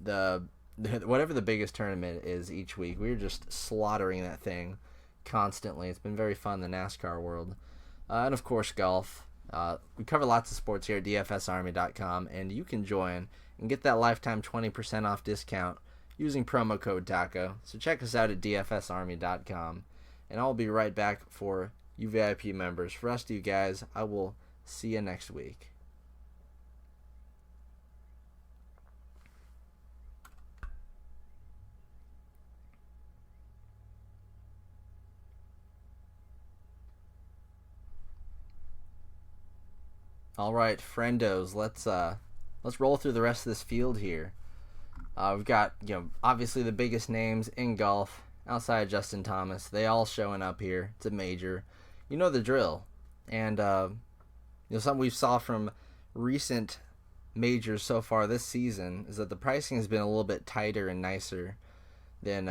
[SPEAKER 1] whatever the biggest tournament is each week. We're just slaughtering that thing constantly. It's been very fun, the NASCAR world. And of course, golf. We cover lots of sports here at dfsarmy.com, and you can join and get that lifetime 20% off discount using promo code TACO. So check us out at dfsarmy.com, and I'll be right back for you VIP members. For the rest of you guys, I will see you next week. All right, friendos, let's roll through the rest of this field here. We've got, obviously the biggest names in golf outside of Justin Thomas. They all showing up here. It's a major. You know the drill. And, something we saw from recent majors so far this season is that the pricing has been a little bit tighter and nicer than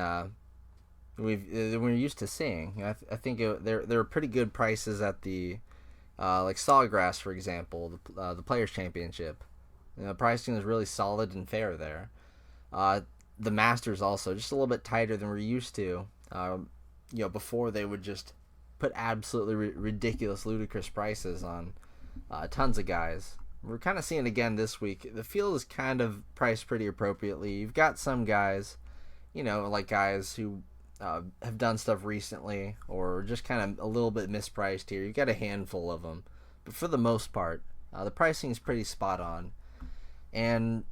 [SPEAKER 1] we're used to seeing. I think there are pretty good prices at the like Sawgrass, for example, the Players Championship. Pricing is really solid and fair there. The Masters also, just a little bit tighter than we're used to. Before they would just put absolutely ridiculous, ludicrous prices on tons of guys. We're kind of seeing again this week. The field is kind of priced pretty appropriately. You've got some guys, like guys who have done stuff recently or just kind of a little bit mispriced here. You've got a handful of them. But for the most part, the pricing is pretty spot on. And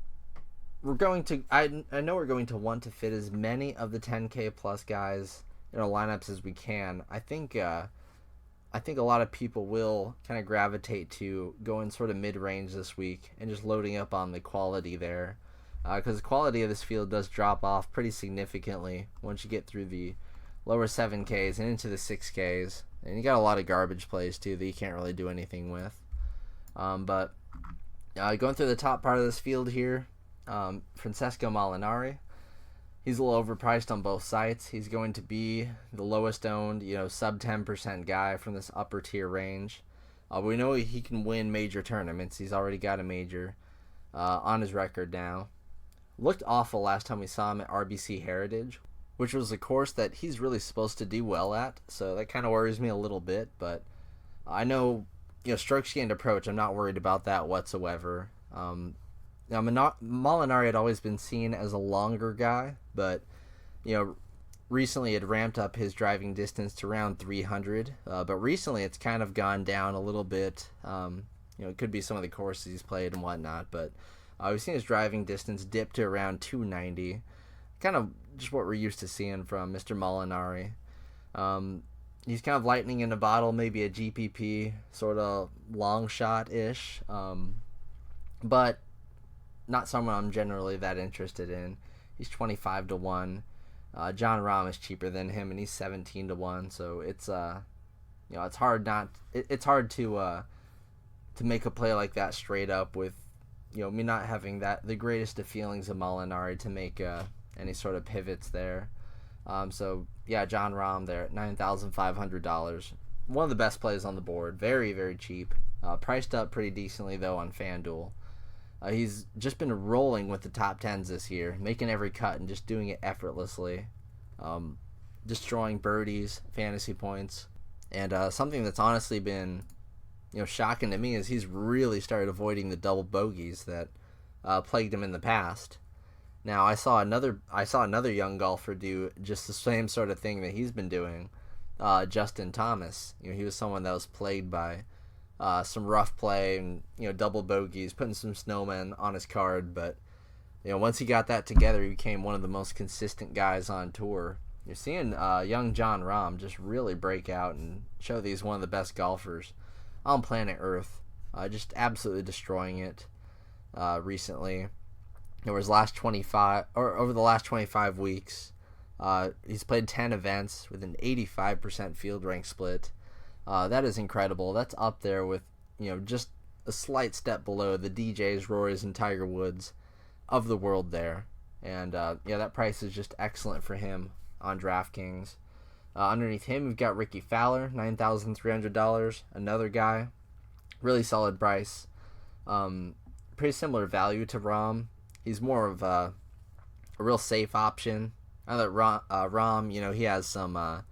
[SPEAKER 1] we're going to, I know we're going to want to fit as many of the 10K plus guys in our lineups as we can. I think a lot of people will kind of gravitate to going sort of mid-range this week and just loading up on the quality there. Because the quality of this field does drop off pretty significantly once you get through the lower 7Ks and into the 6Ks. And you got a lot of garbage plays, too, that you can't really do anything with. But Going through the top part of this field here, Francesco Molinari. He's a little overpriced on both sites. He's going to be the lowest owned, sub 10% guy from this upper tier range. We know he can win major tournaments. He's already got a major on his record now. Looked awful last time we saw him at RBC Heritage, which was a course that he's really supposed to do well at. So that kind of worries me a little bit. But I know, strokes gained approach, I'm not worried about that whatsoever. Now, Molinari had always been seen as a longer guy, but, recently it ramped up his driving distance to around 300. But recently it's kind of gone down a little bit. It could be some of the courses he's played and whatnot, but we've seen his driving distance dip to around 290. Kind of just what we're used to seeing from Mr. Molinari. He's kind of lightning in a bottle, maybe a GPP, sort of long shot-ish. But not someone I'm generally that interested in. He's 25 to 1. John Rahm is cheaper than him, and he's 17 to 1. So it's it's hard to make a play like that straight up with me not having the greatest of feelings of Molinari to make any sort of pivots there. So yeah, John Rahm there at $9,500. One of the best plays on the board. Very, very cheap. Priced up pretty decently though on FanDuel. He's just been rolling with the top 10s this year, making every cut and just doing it effortlessly, destroying birdies, fantasy points, and something that's honestly been, shocking to me is he's really started avoiding the double bogeys that plagued him in the past. Now I saw another young golfer do just the same sort of thing that he's been doing, Justin Thomas. He was someone that was plagued by some rough play and double bogeys, putting some snowmen on his card, but once he got that together, he became one of the most consistent guys on tour. You're seeing young John Rahm just really break out and show that he's one of the best golfers on planet Earth, just absolutely destroying it recently. Over the last 25 weeks, he's played 10 events with an 85% field rank split. That is incredible. That's up there with, just a slight step below the DJs, Rorys, and Tiger Woods of the world there. And, that price is just excellent for him on DraftKings. Underneath him, we've got Ricky Fowler, $9,300. Another guy. Really solid price. Pretty similar value to Rahm. He's more of a real safe option. Now that Rahm, he has some,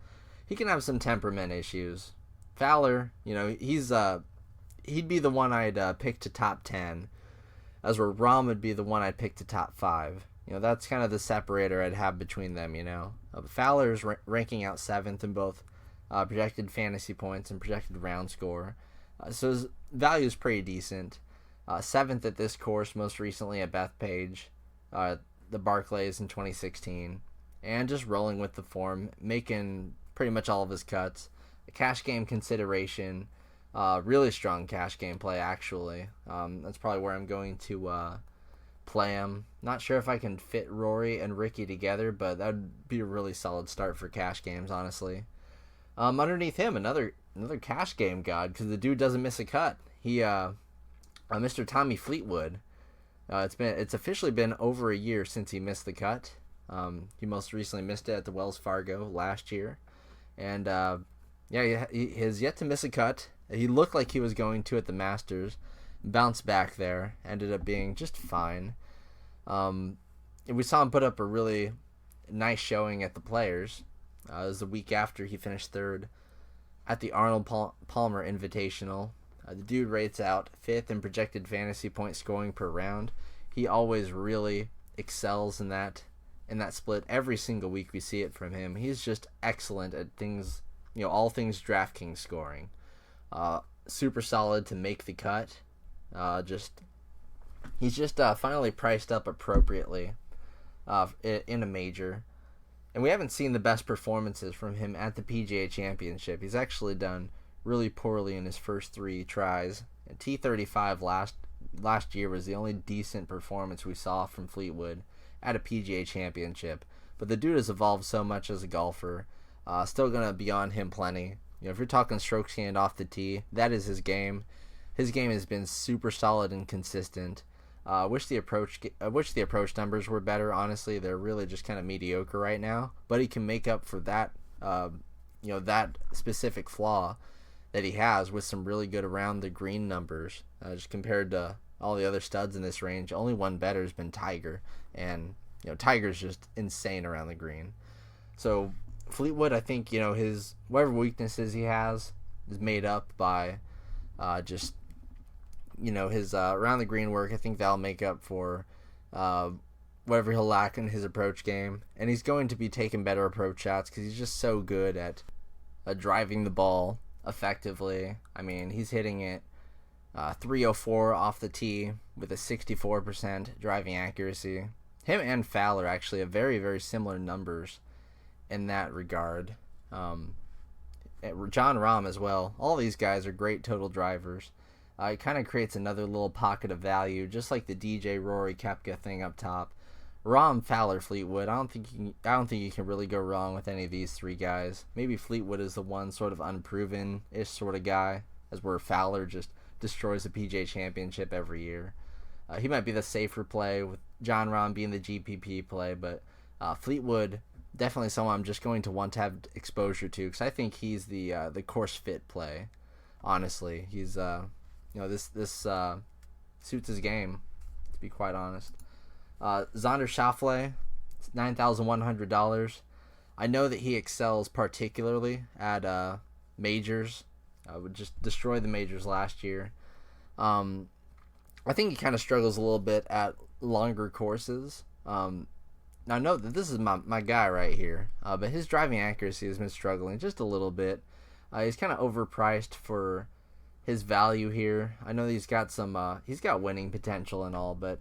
[SPEAKER 1] he can have some temperament issues. Fowler, he'd be the one I'd pick to top 10, as where Rahm would be the one I'd pick to top 5. That's kind of the separator I'd have between them, Fowler's ranking out 7th in both projected fantasy points and projected round score. So his value is pretty decent. 7th at this course, most recently at Bethpage, the Barclays in 2016. And just rolling with the form, making pretty much all of his cuts. A cash game consideration, really strong cash game play actually. That's probably where I'm going to play him. Not sure if I can fit Rory and Ricky together, but that would be a really solid start for cash games, honestly. Underneath him, another cash game god, because the dude doesn't miss a cut. He, Mr. Tommy Fleetwood. It's officially been over a year since he missed the cut. He most recently missed it at the Wells Fargo last year, and he has yet to miss a cut. He looked like he was going to at the Masters, bounced back there, ended up being just fine. We saw him put up a really nice showing at the Players. It was the week after he finished 3rd at the Arnold Palmer Invitational. The dude rates out 5th in projected fantasy point scoring per round. He always really excels in that split. Every single week we see it from him. He's just excellent at things, all things DraftKings scoring. Super solid to make the cut. He's just finally priced up appropriately in a major. And we haven't seen the best performances from him at the PGA Championship. He's actually done really poorly in his first 3 tries. And T35 last year was the only decent performance we saw from Fleetwood at a PGA Championship. But the dude has evolved so much as a golfer. Still going to be on him plenty. If you're talking strokes gained off the tee, that is his game. his game has been super solid and consistent. Wish the approach numbers were better. Honestly, they're really just kind of mediocre right now. But he can make up for that, that specific flaw that he has with some really good around the green numbers. Just compared to all the other studs in this range, only one better has been Tiger, and Tiger's just insane around the green. So Fleetwood, I think his whatever weaknesses he has is made up by just his around the green work. I think that'll make up for whatever he'll lack in his approach game, and he's going to be taking better approach shots because he's just so good at driving the ball effectively. I mean, he's hitting it 304 off the tee with a 64% driving accuracy. Him and Fowler actually have very, very similar numbers in that regard. John Rahm as well. All these guys are great total drivers. It kind of creates another little pocket of value, just like the DJ Rory Koepka thing up top. Rahm, Fowler, Fleetwood. I don't think you can really go wrong with any of these three guys. Maybe Fleetwood is the one sort of unproven-ish sort of guy, as where Fowler just destroys the PGA Championship every year. He might be the safer play, with John Rahm being the GPP play, but Fleetwood, definitely someone I'm just going to want to have exposure to, because I think he's the course fit play. Honestly, he's this suits his game, to be quite honest. Xander Schauffele, $9,100. I know that he excels particularly at majors. Would just destroy the majors last year. I think he kind of struggles a little bit at longer courses. Now, note that this is my guy right here, but his driving accuracy has been struggling just a little bit. He's kind of overpriced for his value here. I know he's got winning potential and all, but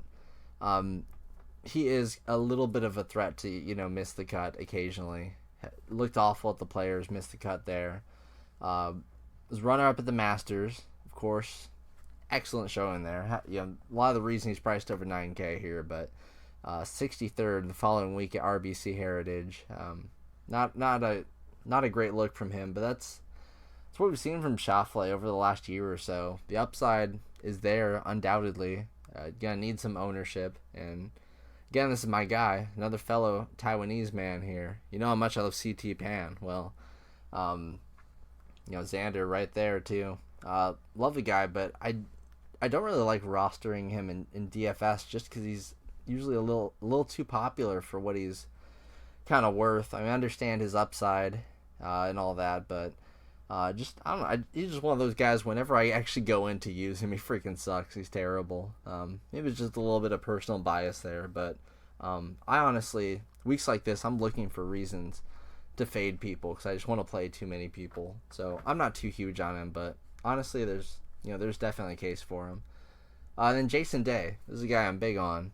[SPEAKER 1] he is a little bit of a threat to miss the cut occasionally. Looked awful at the Players, missed the cut there. Was runner up at the Masters, of course. Excellent showing there. A lot of the reason he's priced over 9K here, but 63rd the following week at RBC Heritage. Not a great look from him, but that's what we've seen from Schauffele over the last year or so. The upside is there, undoubtedly. Gonna need some ownership, and again, this is my guy, another fellow Taiwanese man here. You know how much I love CT Pan. Well, Xander right there too. Love the guy, but I don't really like rostering him in DFS just because he's usually a little too popular for what he's kind of worth. I mean, I understand his upside and all that, but I don't know. He's just one of those guys. Whenever I actually go in to use him, he freaking sucks. He's terrible. Maybe it's just a little bit of personal bias there, but I honestly, weeks like this, I'm looking for reasons to fade people because I just want to play too many people. So I'm not too huge on him, but honestly, there's definitely a case for him. Then Jason Day, this is a guy I'm big on.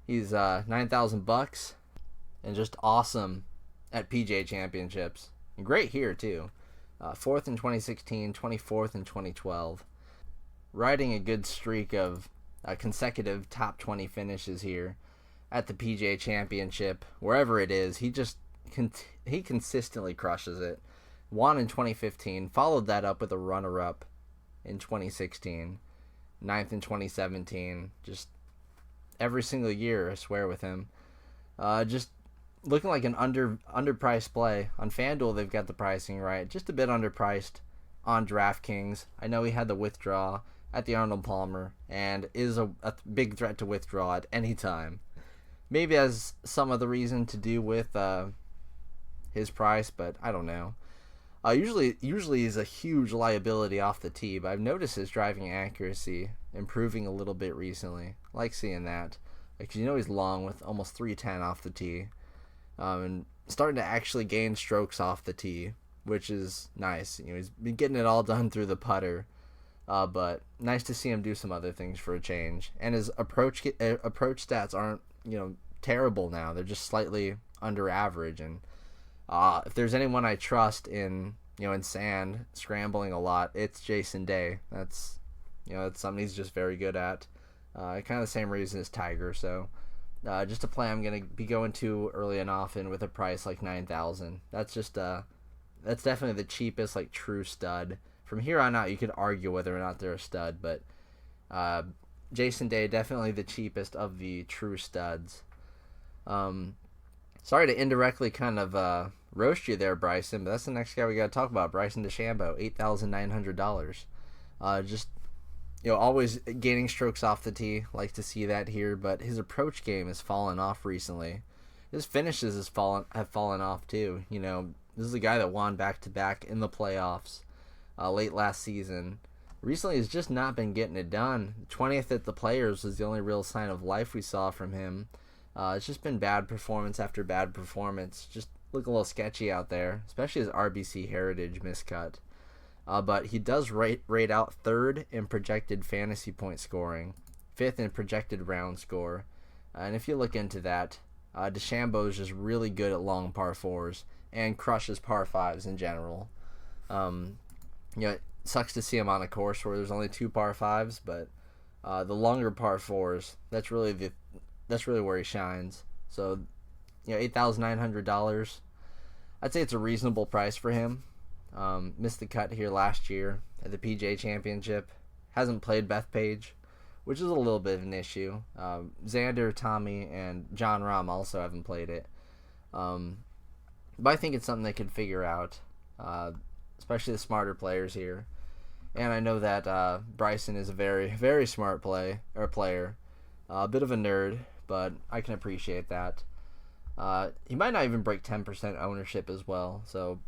[SPEAKER 1] He's $9,000 and just awesome at PGA Championships. And great here too. 4th in 2016, 24th in 2012. Riding a good streak of consecutive top 20 finishes here at the PGA Championship, wherever it is. He consistently crushes it. Won in 2015, followed that up with a runner-up in 2016, 9th in 2017. Just every single year, I swear, with him. Just looking like an underpriced play. On FanDuel, they've got the pricing right. Just a bit underpriced on DraftKings. I know he had the withdraw at the Arnold Palmer and is a big threat to withdraw at any time. Maybe has some of the reason to do with his price, but I don't know. Usually he's a huge liability off the tee, but I've noticed his driving accuracy improving a little bit recently. I like seeing that. Because he's long with almost 310 off the tee. And starting to actually gain strokes off the tee, which is nice. He's been getting it all done through the putter, but nice to see him do some other things for a change. And his approach stats aren't terrible now; they're just slightly under average. And if there's anyone I trust in sand scrambling a lot, it's Jason Day. That's something he's just very good at. Kind of the same reason as Tiger. So. Just a play I'm going to be going to early and often with a price like $9,000. That's definitely the cheapest, true stud from here on out, you could argue whether or not they're a stud, but Jason Day, definitely the cheapest of the true studs. Sorry to indirectly kind of roast you there, Bryson, but that's the next guy we got to talk about, Bryson DeChambeau, $8,900. Just, always gaining strokes off the tee. Like to see that here, but his approach game has fallen off recently. His finishes have fallen off too. This is a guy that won back-to-back in the playoffs late last season. Recently, he's just not been getting it done. 20th at the Players was the only real sign of life we saw from him. It's just been bad performance after bad performance. Just look a little sketchy out there, especially his RBC Heritage miscut. But he does rate out 3rd in projected fantasy point scoring, 5th in projected round score. And if you look into that, DeChambeau is just really good at long par 4s and crushes par 5s in general. It sucks to see him on a course where there's only 2 par 5s, but the longer par 4s, that's really where he shines. So, $8,900. I'd say it's a reasonable price for him. Missed the cut here last year at the PGA Championship. Hasn't played Bethpage, which is a little bit of an issue. Xander, Tommy, and John Rahm also haven't played it. But I think it's something they could figure out, especially the smarter players here. And I know that Bryson is a very, very smart player. A bit of a nerd, but I can appreciate that. He might not even break 10% ownership as well. So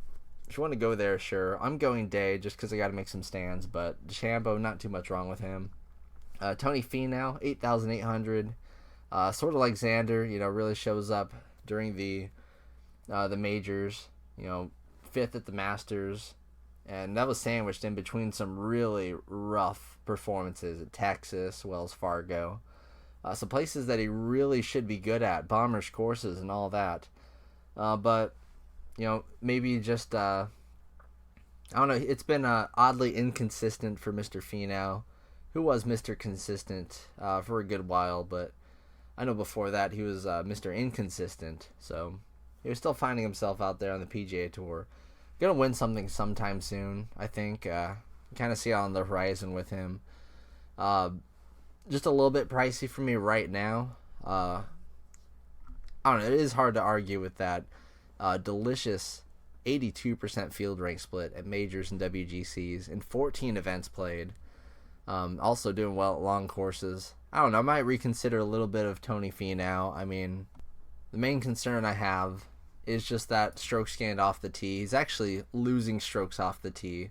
[SPEAKER 1] if you want to go there, sure. I'm going Day just because I got to make some stands. But DeChambeau, not too much wrong with him. Tony Finau, $8,800. Sort of like Xander, really shows up during the majors. 5th at the Masters. And that was sandwiched in between some really rough performances at Texas, Wells Fargo. Some places that he really should be good at, Bombers courses and all that. But, maybe just, I don't know, it's been oddly inconsistent for Mr. Finau, who was Mr. Consistent for a good while, but I know before that he was Mr. Inconsistent, so he was still finding himself out there on the PGA Tour. Gonna win something sometime soon, I think. Kind of see it on the horizon with him. Just a little bit pricey for me right now. I don't know. It is hard to argue with that. Delicious 82% field rank split at majors and WGCs and 14 events played. Also doing well at long courses. I don't know. I might reconsider a little bit of Tony Finau. I mean, the main concern I have is just that strokes gained off the tee. He's actually losing strokes off the tee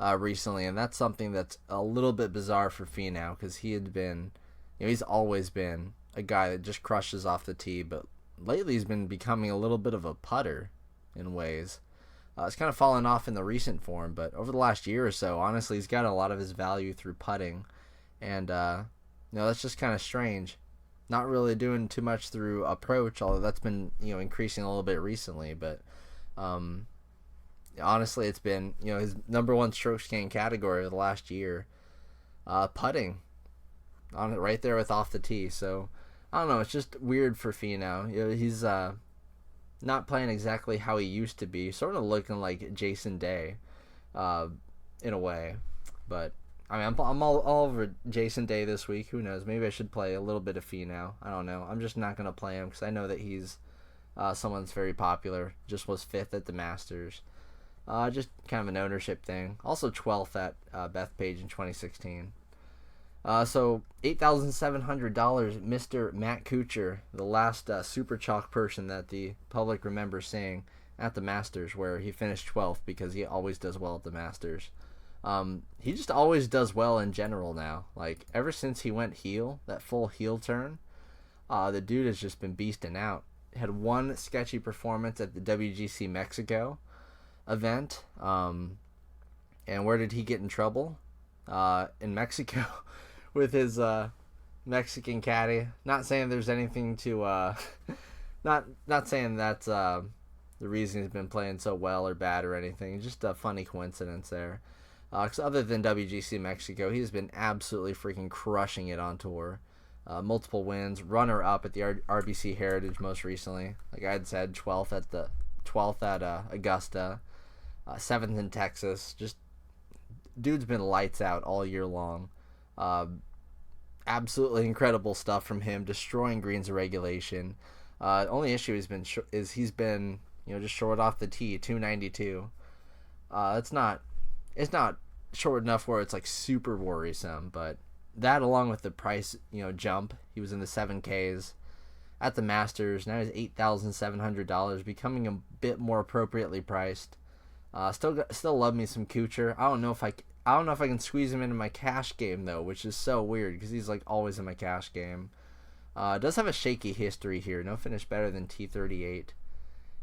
[SPEAKER 1] recently, and that's something that's a little bit bizarre for Finau because he had been, he's always been a guy that just crushes off the tee, but lately he's been becoming a little bit of a putter in ways. It's kind of fallen off in the recent form, but over the last year or so, honestly, he's got a lot of his value through putting, and that's just kind of strange. Not really doing too much through approach, although that's been increasing a little bit recently. But honestly, it's been his number one strokes gained category of the last year, putting, on it right there with off the tee. So I don't know, it's just weird for Finau. He's not playing exactly how he used to be, sort of looking like Jason Day, in a way, but. I mean, I'm all over Jason Day this week. Who knows? Maybe I should play a little bit of Finau. I don't know. I'm just not going to play him because I know that he's someone that's very popular. Just was 5th at the Masters. Just kind of an ownership thing. Also 12th at Bethpage in 2016. So $8,700, Mr. Matt Kuchar, the last Super Chalk person that the public remembers seeing at the Masters, where he finished 12th because he always does well at the Masters. He just always does well in general now. Like, ever since he went heel, that full heel turn, the dude has just been beasting out. Had one sketchy performance at the WGC Mexico event. And where did he get in trouble? In Mexico with his Mexican caddy. Not saying there's anything to not saying that's the reason he's been playing so well or bad or anything. Just a funny coincidence there. Because other than WGC Mexico, he's been absolutely freaking crushing it on tour. Multiple wins, runner-up at the RBC Heritage most recently. Like I had said, 12th at Augusta, 7th in Texas. Just dude's been lights out all year long. Absolutely incredible stuff from him, destroying greens in regulation. Only issue he's been just short off the tee, 292. It's not short enough where it's like super worrisome, but that along with the price jump, he was in the 7Ks at the Masters. Now he's $8,700, becoming a bit more appropriately priced. Still love me some Kuchar. I don't know if I can squeeze him into my cash game though, which is so weird because he's like always in my cash game. Does have a shaky history here. No finish better than T38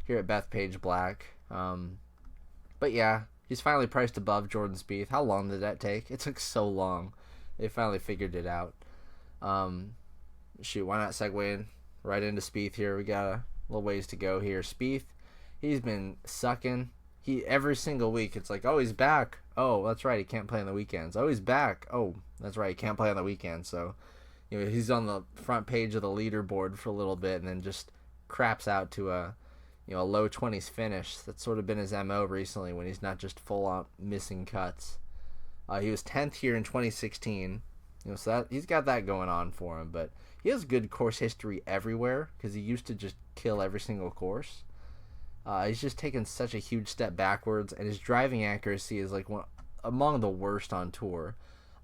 [SPEAKER 1] here at Bethpage Black. But yeah, he's finally priced above Jordan Spieth. How long did that take? It took so long. They finally figured it out. Why not segue in right into Spieth here? We got a little ways to go here. Spieth, he's been sucking. Every single week, it's like, oh, he's back. Oh, that's right, he can't play on the weekends. Oh, he's back. Oh, that's right, he can't play on the weekends. So, he's on the front page of the leaderboard for a little bit and then just craps out to a low 20s finish. That's sort of been his MO recently when he's not just full on missing cuts. He was 10th here in 2016. So that he's got that going on for him, but he has good course history everywhere because he used to just kill every single course. He's just taken such a huge step backwards, and his driving accuracy is like among the worst on tour.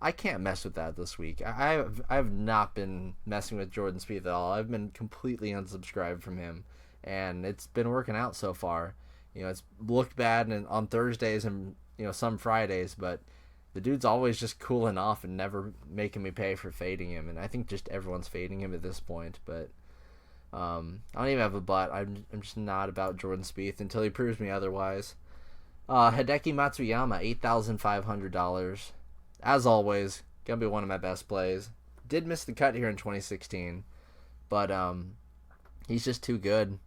[SPEAKER 1] I can't mess with that this week. I've not been messing with Jordan Spieth at all. I've been completely unsubscribed from him, and it's been working out so far. It's looked bad on Thursdays and some Fridays, but the dude's always just cooling off and never making me pay for fading him, and I think just everyone's fading him at this point, but I don't even have a but. I'm just not about Jordan Spieth until he proves me otherwise. Hideki Matsuyama, $8,500. As always, gonna be one of my best plays. Did miss the cut here in 2016, but he's just too good.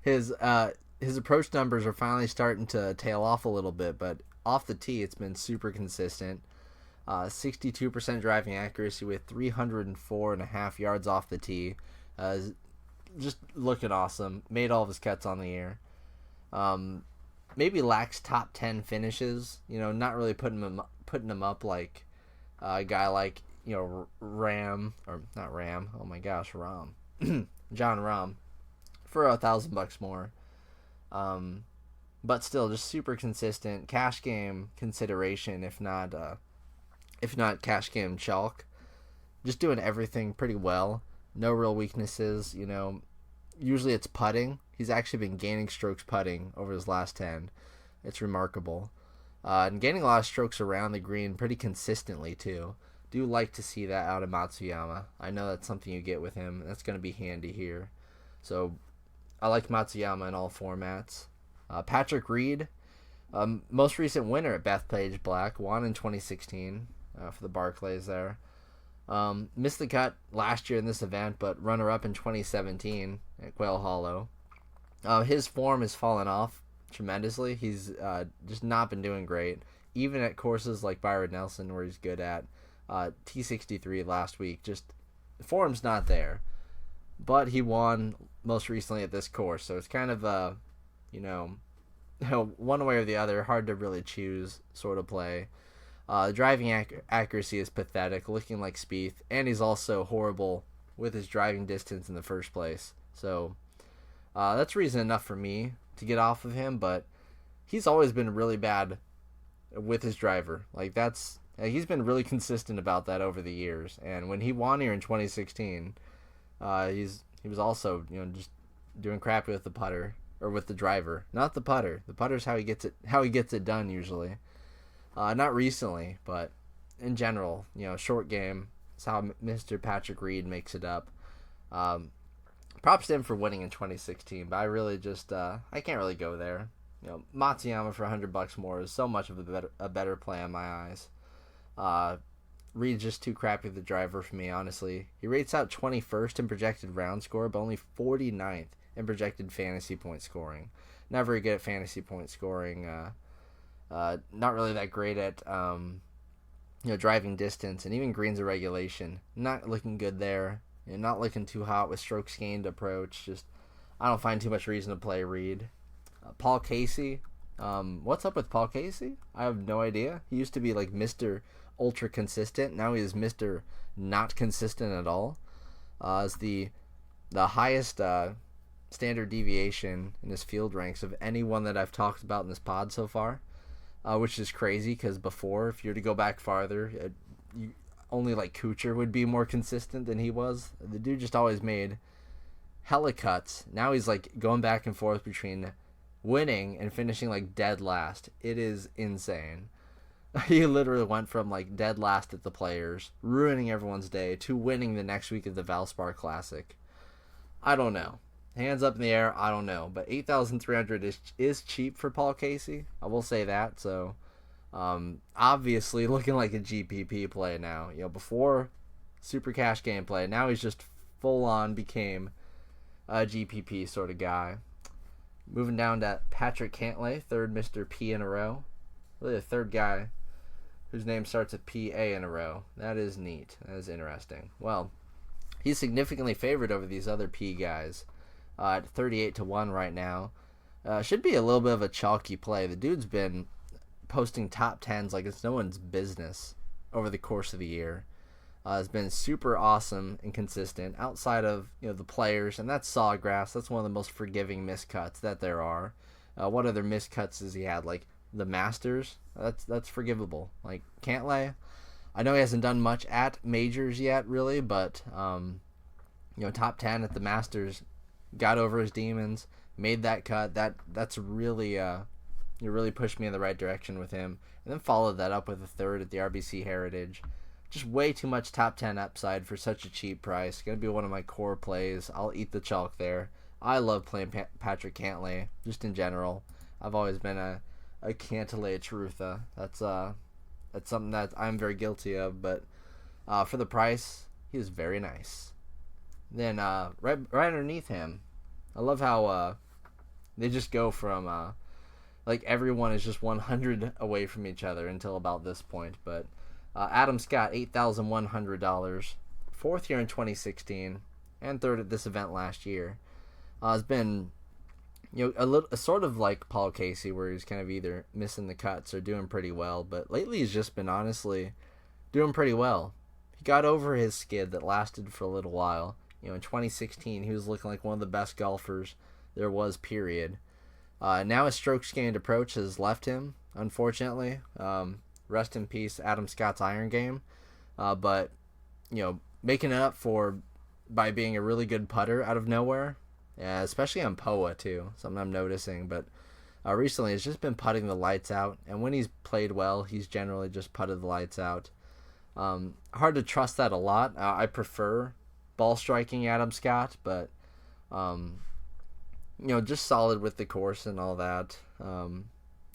[SPEAKER 1] His approach numbers are finally starting to tail off a little bit, but off the tee, it's been super consistent. 62% driving accuracy with 304.5 yards off the tee. Just looking awesome. Made all of his cuts on the air. Maybe lacks top 10 finishes. Not really putting him up like a guy like Ram or not Ram. Oh my gosh, Ram. John Rahm for $1,000 more. But still, just super consistent. Cash game consideration, if not cash game chalk. Just doing everything pretty well. No real weaknesses. Usually it's putting. He's actually been gaining strokes putting over his last 10. It's remarkable. And gaining a lot of strokes around the green pretty consistently too. Do like to see that out of Matsuyama. I know that's something you get with him. That's going to be handy here. So I like Matsuyama in all formats. Patrick Reed, most recent winner at Bethpage Black, won in 2016 for the Barclays there. Missed the cut last year in this event, but runner-up in 2017 at Quail Hollow. His form has fallen off tremendously. He's just not been doing great, even at courses like Byron Nelson, where he's good at. T63 last week, just the form's not there. But he won most recently at this course, so it's kind of a one way or the other, hard to really choose sort of play. Driving accuracy is pathetic, looking like Spieth, and he's also horrible with his driving distance in the first place. So that's reason enough for me to get off of him, but he's always been really bad with his driver. He's been really consistent about that over the years, and when he won here in 2016, he was also just doing crappy with the putter. Or with the driver, not the putter. The putter's how he gets it done usually. Not recently, but in general, short game is how Mr. Patrick Reed makes it up. Props to him for winning in 2016, but I really just I can't really go there. Matsuyama for $100 more is so much of a better play in my eyes. Reed's just too crappy with the driver for me, honestly. He rates out 21st in projected round score, but only 49th in projected fantasy point scoring. Not very good at fantasy point scoring. Not really that great at driving distance and even greens of regulation. Not looking good there. Not looking too hot with strokes gained approach. Just I don't find too much reason to play Reed. Paul Casey, What's up with Paul Casey? I have no idea. He used to be like Mr. Ultra consistent. Now he is Mr. Not consistent at all. Is the highest standard deviation in his field ranks of anyone that I've talked about in this pod so far, which is crazy because before, if you were to go back farther, only like Kuchar would be more consistent than he was. The dude just always made hella cuts. Now he's like going back and forth between winning and finishing like dead last. It is insane. He literally went from like dead last at the Players, ruining everyone's day, to winning the next week of the Valspar Classic. I don't know. Hands up in the air, I don't know. But 8,300 is cheap for Paul Casey. I will say that. So, obviously looking like a GPP play now. You know, before super cash gameplay, now he's just full on became a GPP sort of guy. Moving down to Patrick Cantlay, third Mr. P in a row. Really the third guy whose name starts with PA in a row. That is neat. That is interesting. Well, he's significantly favored over these other P guys at 38-1 right now. Should be a little bit of a chalky play. The dude's been posting top 10s like it's no one's business over the course of the year. Has been super awesome and consistent outside of the Players, and that's Sawgrass. That's one of the most forgiving miscuts that there are. What other miscuts has he had? Like the Masters, that's forgivable. Like Cantlay, I know he hasn't done much at majors yet, really, but top 10 at the Masters, got over his demons, made that cut. That's really really pushed me in the right direction with him, and then followed that up with a third at the RBC Heritage. Just way too much top 10 upside for such a cheap price. Gonna be one of my core plays. I'll eat the chalk there. I love playing Patrick Cantlay just in general. I've always been a Cantlay truther. That's something that I'm very guilty of, but for the price, he is very nice. Then right underneath him, I love how they just go from like everyone is just 100 away from each other until about this point. But Adam Scott, $8,100, fourth year in 2016, and third at this event last year. Has been a sort of like Paul Casey, where he's kind of either missing the cuts or doing pretty well, but lately he's just been honestly doing pretty well. He got over his skid that lasted for a little while. In 2016, he was looking like one of the best golfers there was, period. Now his strokes gained approach has left him, unfortunately. Rest in peace, Adam Scott's iron game. But, making it up by being a really good putter out of nowhere. Yeah, especially on POA too, something I'm noticing. But recently he's just been putting the lights out, and when he's played well, he's generally just putted the lights out. Hard to trust that a lot. I prefer ball striking Adam Scott, but just solid with the course and all that.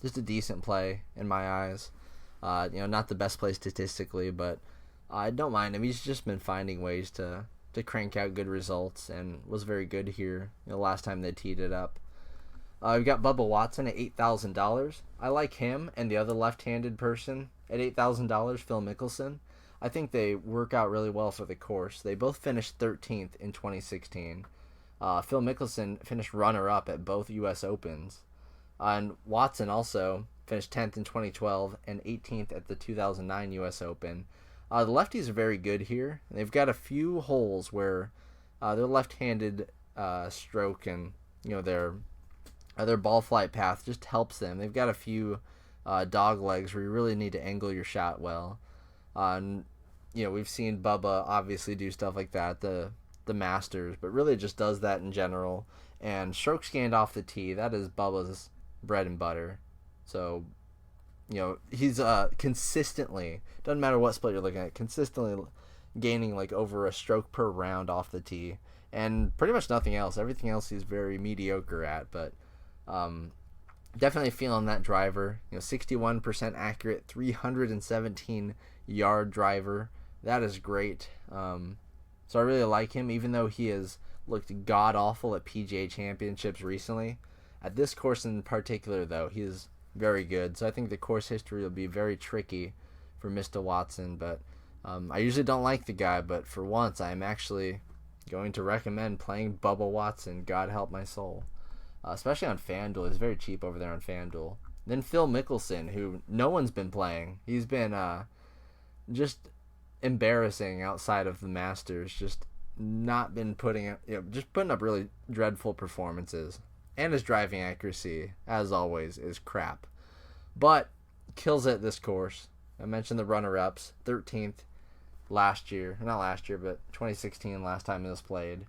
[SPEAKER 1] Just a decent play in my eyes. Not the best play statistically, but I don't mind him. He's just been finding ways to crank out good results, and was very good here last time they teed it up. We've got Bubba Watson at $8,000. I like him and the other left-handed person at $8,000, Phil Mickelson. I think they work out really well for the course. They both finished 13th in 2016. Phil Mickelson finished runner-up at both U.S. Opens. And Watson also finished 10th in 2012 and 18th at the 2009 U.S. Open. The lefties are very good here. They've got a few holes where their left-handed stroke and their ball flight path just helps them. They've got a few dog legs where you really need to angle your shot well. We've seen Bubba obviously do stuff like that, the Masters, but really just does that in general. And strokes gained off the tee, that is Bubba's bread and butter. So he's consistently, doesn't matter what split you're looking at, consistently gaining like over a stroke per round off the tee, and pretty much nothing else. Everything else he's very mediocre at, but definitely feeling that driver. 61% accurate, 317 yard driver. That is great. So I really like him, even though he has looked god awful at PGA Championships recently. At this course in particular, though, he is very good. So I think the course history will be very tricky for Mr. Watson. But I usually don't like the guy, but for once I'm actually going to recommend playing Bubba Watson. God help my soul. Especially on FanDuel. He's very cheap over there on FanDuel. Then Phil Mickelson, who no one's been playing. He's been just embarrassing outside of the Masters. Just not been just putting up really dreadful performances. And his driving accuracy, as always, is crap. But kills it this course. I mentioned the runner-ups, 13th last year, not last year, but 2016, last time it was played.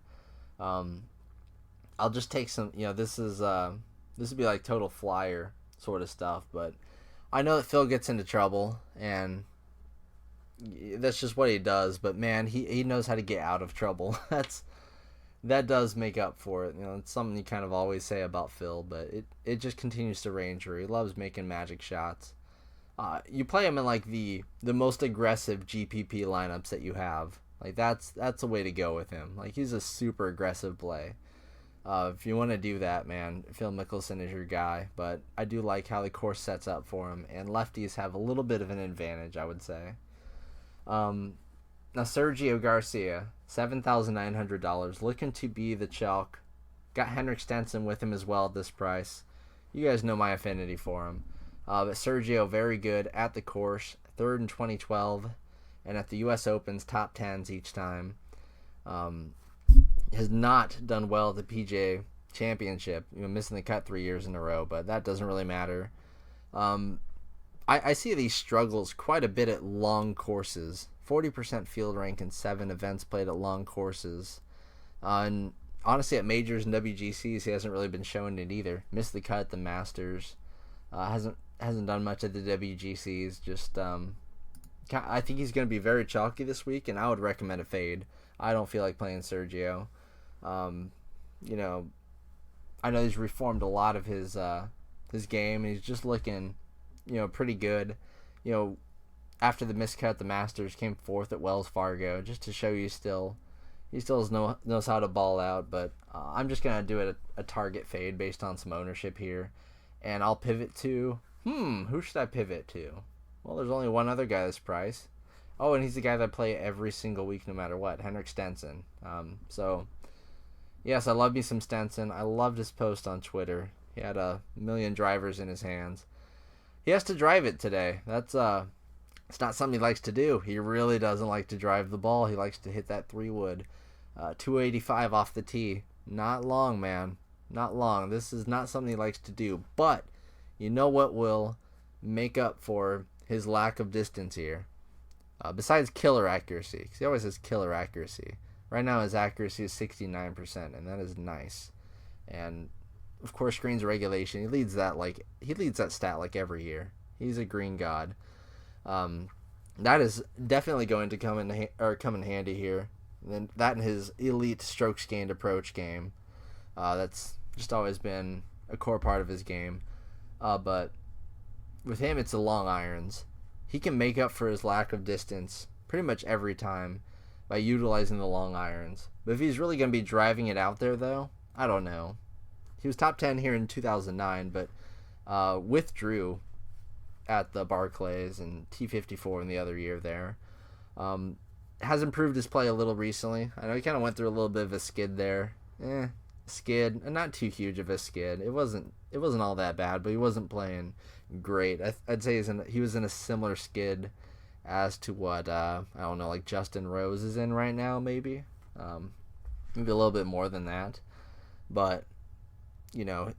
[SPEAKER 1] I'll just take some. This would be like total flyer sort of stuff, but I know that Phil gets into trouble, and that's just what he does. But man, he knows how to get out of trouble. That does make up for it. It's something you kind of always say about Phil, but it just continues to range through. He loves making magic shots. You play him in like the most aggressive GPP lineups that you have. Like that's a way to go with him. Like he's a super aggressive play. If you want to do that, man, Phil Mickelson is your guy. But I do like how the course sets up for him, and lefties have a little bit of an advantage, I would say. Now Sergio Garcia, $7,900, looking to be the chalk. Got Henrik Stenson with him as well at this price. You guys know my affinity for him. But Sergio, very good at the course, third in 2012, and at the U.S. Opens, top 10s each time. Has not done well at the PGA Championship, missing the cut 3 years in a row, but that doesn't really matter. I see these struggles quite a bit at long courses. 40% field rank in 7 events played at long courses. And honestly, at majors and WGCs, he hasn't really been showing it either. Missed the cut at the Masters. Hasn't done much at the WGCs. Just I think he's going to be very chalky this week, and I would recommend a fade. I don't feel like playing Sergio. I know he's reformed a lot of his game, and he's just looking, pretty good. After the miscut at the Masters, came fourth at Wells Fargo, just to show you he still knows how to ball out. But I'm just gonna do a target fade based on some ownership here, and I'll pivot to who should I pivot to? Well, there's only one other guy this price. Oh, and he's the guy that I play every single week, no matter what, Henrik Stenson. So yes, I love me some Stenson. I loved his post on Twitter. He had 1 million drivers in his hands. He has to drive it today. That's it's not something he likes to do. He really doesn't like to drive the ball. He likes to hit that 3-wood. 285 off the tee. Not long, man. Not long. This is not something he likes to do. But you know what will make up for his lack of distance here? Besides killer accuracy. Because he always has killer accuracy. Right now his accuracy is 69%, and that is nice. And of course, greens regulation. He leads that stat like every year. He's a green god. That is definitely going to come in handy here. And then that and his elite strokes gained approach game. That's just always been a core part of his game. But with him, it's the long irons. He can make up for his lack of distance pretty much every time by utilizing the long irons. But if he's really going to be driving it out there, though, I don't know. He was top 10 here in 2009, but withdrew at the Barclays and T54 in the other year there. Has improved his play a little recently. I know he kind of went through a little bit of a skid there. Skid, and not too huge of a skid. It wasn't all that bad, but he wasn't playing great. I'd say he was in a similar skid as to what I don't know, like Justin Rose is in right now, maybe a little bit more than that. But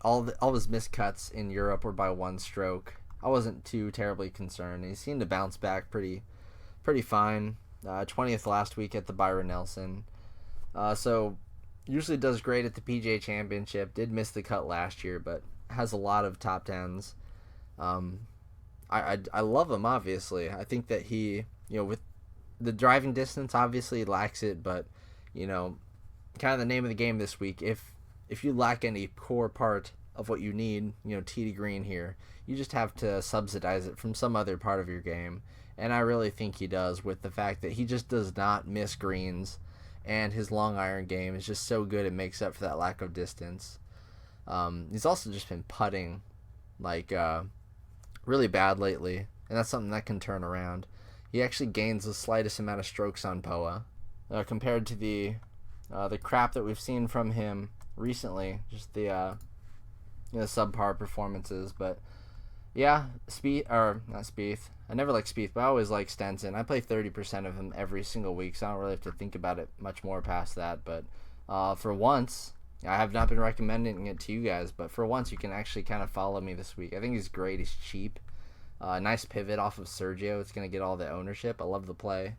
[SPEAKER 1] all his missed cuts in Europe were by 1 stroke. I wasn't too terribly concerned. He seemed to bounce back pretty fine. 20th last week at the Byron Nelson. So usually does great at the PGA Championship. Did miss the cut last year, but has a lot of top 10s. I love him, obviously. I think that he, with the driving distance, obviously lacks it, but, kind of the name of the game this week. If you lack any core part of what you need, tee to green here, you just have to subsidize it from some other part of your game. And I really think he does, with the fact that he just does not miss greens, and his long iron game is just so good it makes up for that lack of distance. He's also just been putting really bad lately, and that's something that can turn around. He actually gains the slightest amount of strokes on POA compared to the crap that we've seen from him recently, just the subpar performances. But Yeah, Spieth, or not Spieth. I never like Spieth, but I always like Stenson. I play 30% of him every single week, so I don't really have to think about it much more past that. But for once, I have not been recommending it to you guys, but for once, you can actually kind of follow me this week. I think he's great. He's cheap. Nice pivot off of Sergio. It's going to get all the ownership. I love the play.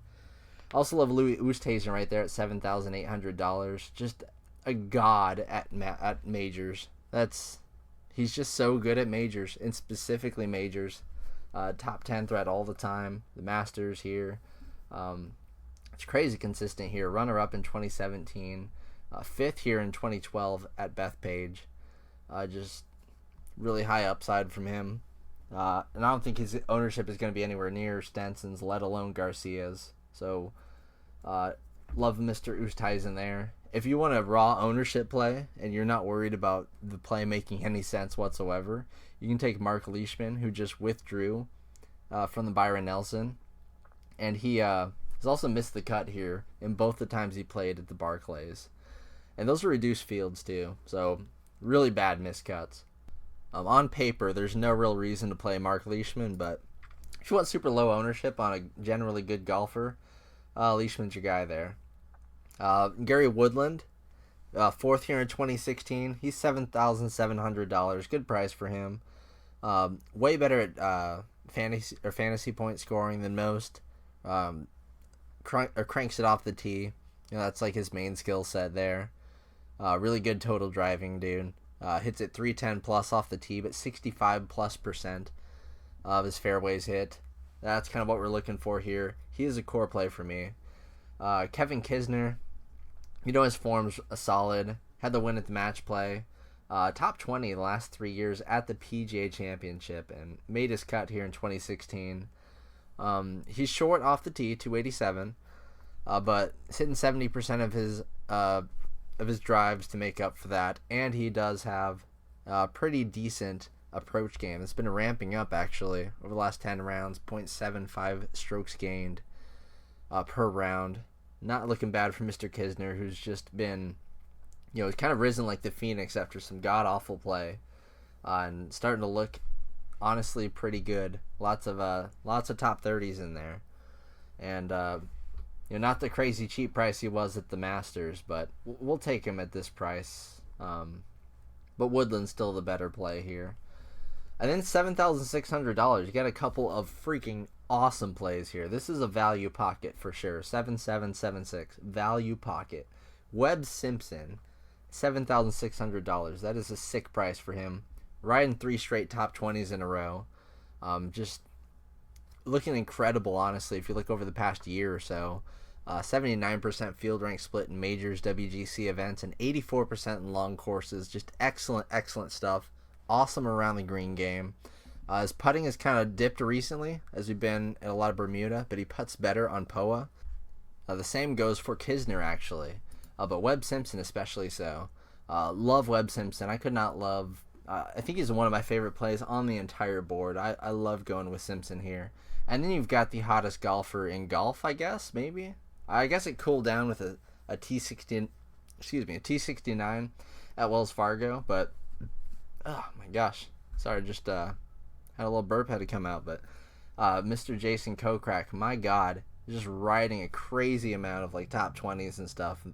[SPEAKER 1] I also love Louis Oosthuizen right there at $7,800. Just a god at majors. He's just so good at majors, and specifically majors. Top 10 threat all the time. The Masters here. It's crazy consistent here. Runner-up in 2017. Fifth here in 2012 at Bethpage. Just really high upside from him. And I don't think his ownership is going to be anywhere near Stenson's, let alone Garcia's. So, love Mr. Oosthuizen there. If you want a raw ownership play and you're not worried about the play making any sense whatsoever, you can take Mark Leishman, who just withdrew from the Byron Nelson. And he has also missed the cut here in both the times he played at the Barclays. And those are reduced fields too, so really bad miscuts. On paper, there's no real reason to play Mark Leishman, but if you want super low ownership on a generally good golfer, Leishman's your guy there. Gary Woodland, fourth here in 2016. He's $7,700. Good price for him. Way better at fantasy point scoring than most. Cranks it off the tee. That's like his main skill set there. Really good total driving, dude. Hits it 310 plus off the tee, but 65+% of his fairways hit. That's kind of what we're looking for here. He is a core play for me. Kevin Kisner, his form's solid. Had the win at the match play. Top 20 the last 3 years at the PGA Championship, and made his cut here in 2016. He's short off the tee, 287, but it's hitting 70% of his drives to make up for that, and he does have a pretty decent approach game. It's been ramping up actually over the last 10 rounds, 0.75 strokes gained per round. Not looking bad for Mr. Kisner, who's just been, he's kind of risen like the Phoenix after some god-awful play, and starting to look honestly pretty good. Lots of top 30s in there, and not the crazy cheap price he was at the Masters, but we'll take him at this price. But Woodland's still the better play here. And then $7,600. You got a couple of freaking awesome plays here. This is a value pocket for sure. 7776 value pocket. Webb Simpson, $7,600. That is a sick price for him. Riding 3 straight top 20s in a row. Just looking incredible, honestly, if you look over the past year or so. 79% field rank split in majors, WGC events, and 84% in long courses. Just excellent stuff. Awesome around the green game. His putting has kind of dipped recently as we've been at a lot of Bermuda, but he putts better on POA. The same goes for Kisner, actually, but Webb Simpson especially so. Love Webb Simpson. I could not love... I think he's one of my favorite plays on the entire board. I love going with Simpson here. And then you've got the hottest golfer in golf, I guess, maybe? I guess it cooled down with a T69 at Wells Fargo, but oh my gosh, sorry, just had a little burp had to come out. But Mr. Jason Kokrak, my God, just riding a crazy amount of like top 20s and stuff.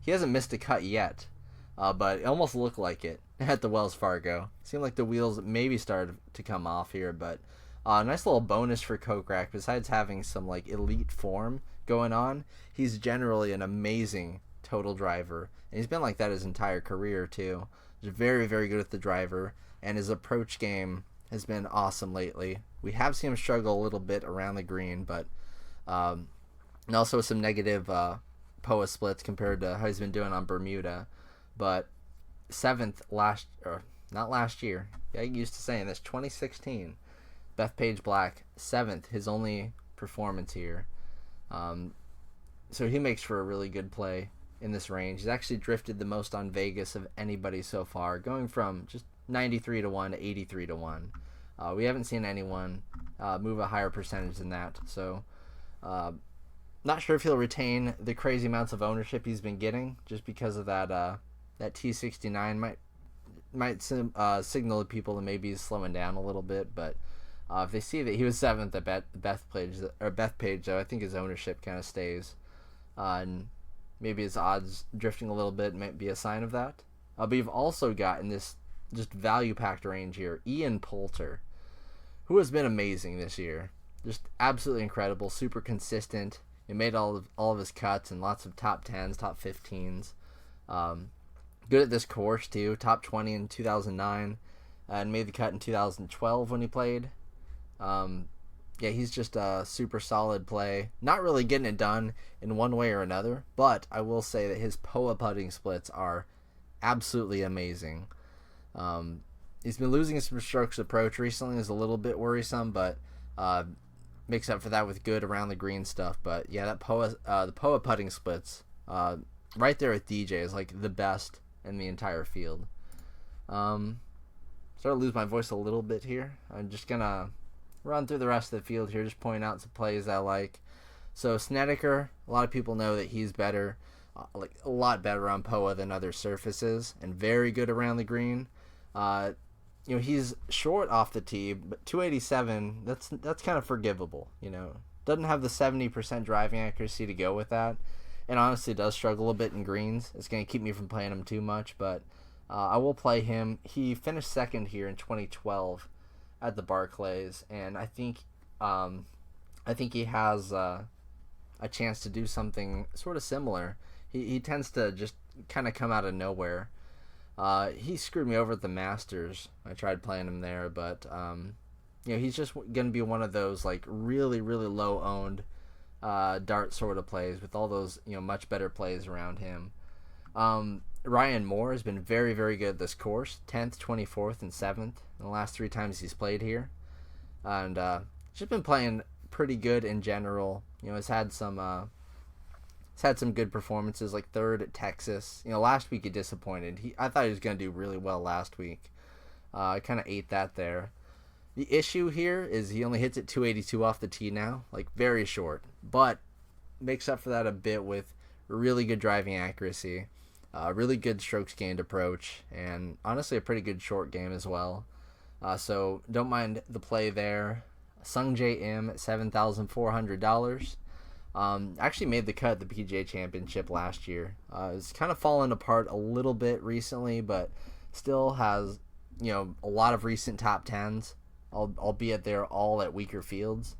[SPEAKER 1] He hasn't missed a cut yet, but it almost looked like it at the Wells Fargo. Seemed like the wheels maybe started to come off here, but nice little bonus for Kokrak. Besides having some like elite form going on, he's generally an amazing total driver, and he's been like that his entire career too. He's very, very good at the driver, and his approach game has been awesome lately. We have seen him struggle a little bit around the green, but and also some negative POA splits compared to how he's been doing on Bermuda. But 7th not last year. Yeah, I'm used to saying this. 2016, Bethpage Black, 7th, his only performance here. So he makes for a really good play in this range. He's actually drifted the most on Vegas of anybody so far, going from just 93 to 1 to 83 to 1. We haven't seen anyone move a higher percentage than that. So not sure if he'll retain the crazy amounts of ownership he's been getting just because of that T69 might signal to people that maybe he's slowing down a little bit, but if they see that he was 7th at Bethpage, though, I think his ownership kind of stays, and maybe his odds drifting a little bit might be a sign of that. But you've also got in this just value-packed range here, Ian Poulter, who has been amazing this year. Just absolutely incredible, super consistent. He made all of his cuts and lots of top 10s, top 15s. Good at this course, too. Top 20 in 2009 and made the cut in 2012 when he played. Yeah, he's just a super solid play. Not really getting it done in one way or another, but I will say that his POA putting splits are absolutely amazing. He's been losing some strokes approach recently, is a little bit worrisome, but makes up for that with good around the green stuff. But yeah, that the POA putting splits right there with DJ is like the best in the entire field. Starting to lose my voice a little bit here. I'm just gonna run through the rest of the field here, just point out some plays I like. So Snedeker, a lot of people know that he's better, like a lot better on POA than other surfaces, and very good around the green. He's short off the tee, but 287, that's kind of forgivable. Doesn't have the 70% driving accuracy to go with that, and honestly does struggle a bit in greens. It's going to keep me from playing him too much, but I will play him. He finished second here in 2012 at the Barclays, and I think he has a chance to do something sort of similar. He tends to just kind of come out of nowhere. He screwed me over at the Masters. I tried playing him there, but he's just going to be one of those like really, really low owned dart sort of plays with all those much better plays around him. Ryan Moore has been very, very good at this course. 10th, 24th, and 7th in the last 3 times he's played here, and just been playing pretty good in general. Has had some good performances, like 3rd at Texas. Last week he disappointed. I thought he was going to do really well last week. I kind of ate that there. The issue here is he only hits it 282 off the tee now, like very short, but makes up for that a bit with really good driving accuracy, really good strokes gained approach, and honestly a pretty good short game as well. So don't mind the play there. Sung J M at $7,400. Actually made the cut at the PGA Championship last year. It's kind of fallen apart a little bit recently, but still has a lot of recent top 10s, albeit they're all at weaker fields.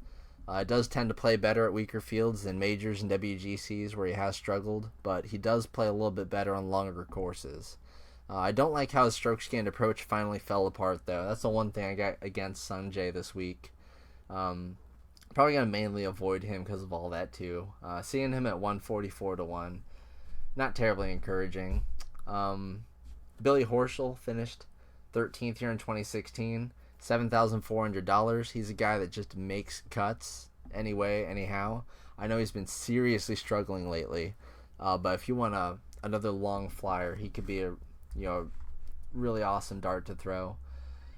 [SPEAKER 1] It does tend to play better at weaker fields than majors and WGCs where he has struggled, but he does play a little bit better on longer courses. I don't like how his strokes gained approach finally fell apart, though. That's the one thing I got against Sungjae this week. Probably going to mainly avoid him because of all that, too. Seeing him at 144-1, not terribly encouraging. Billy Horschel finished 13th here in 2016, $7,400. He's a guy that just makes cuts anyway, anyhow. I know he's been seriously struggling lately, but if you want another long flyer, he could be a really awesome dart to throw.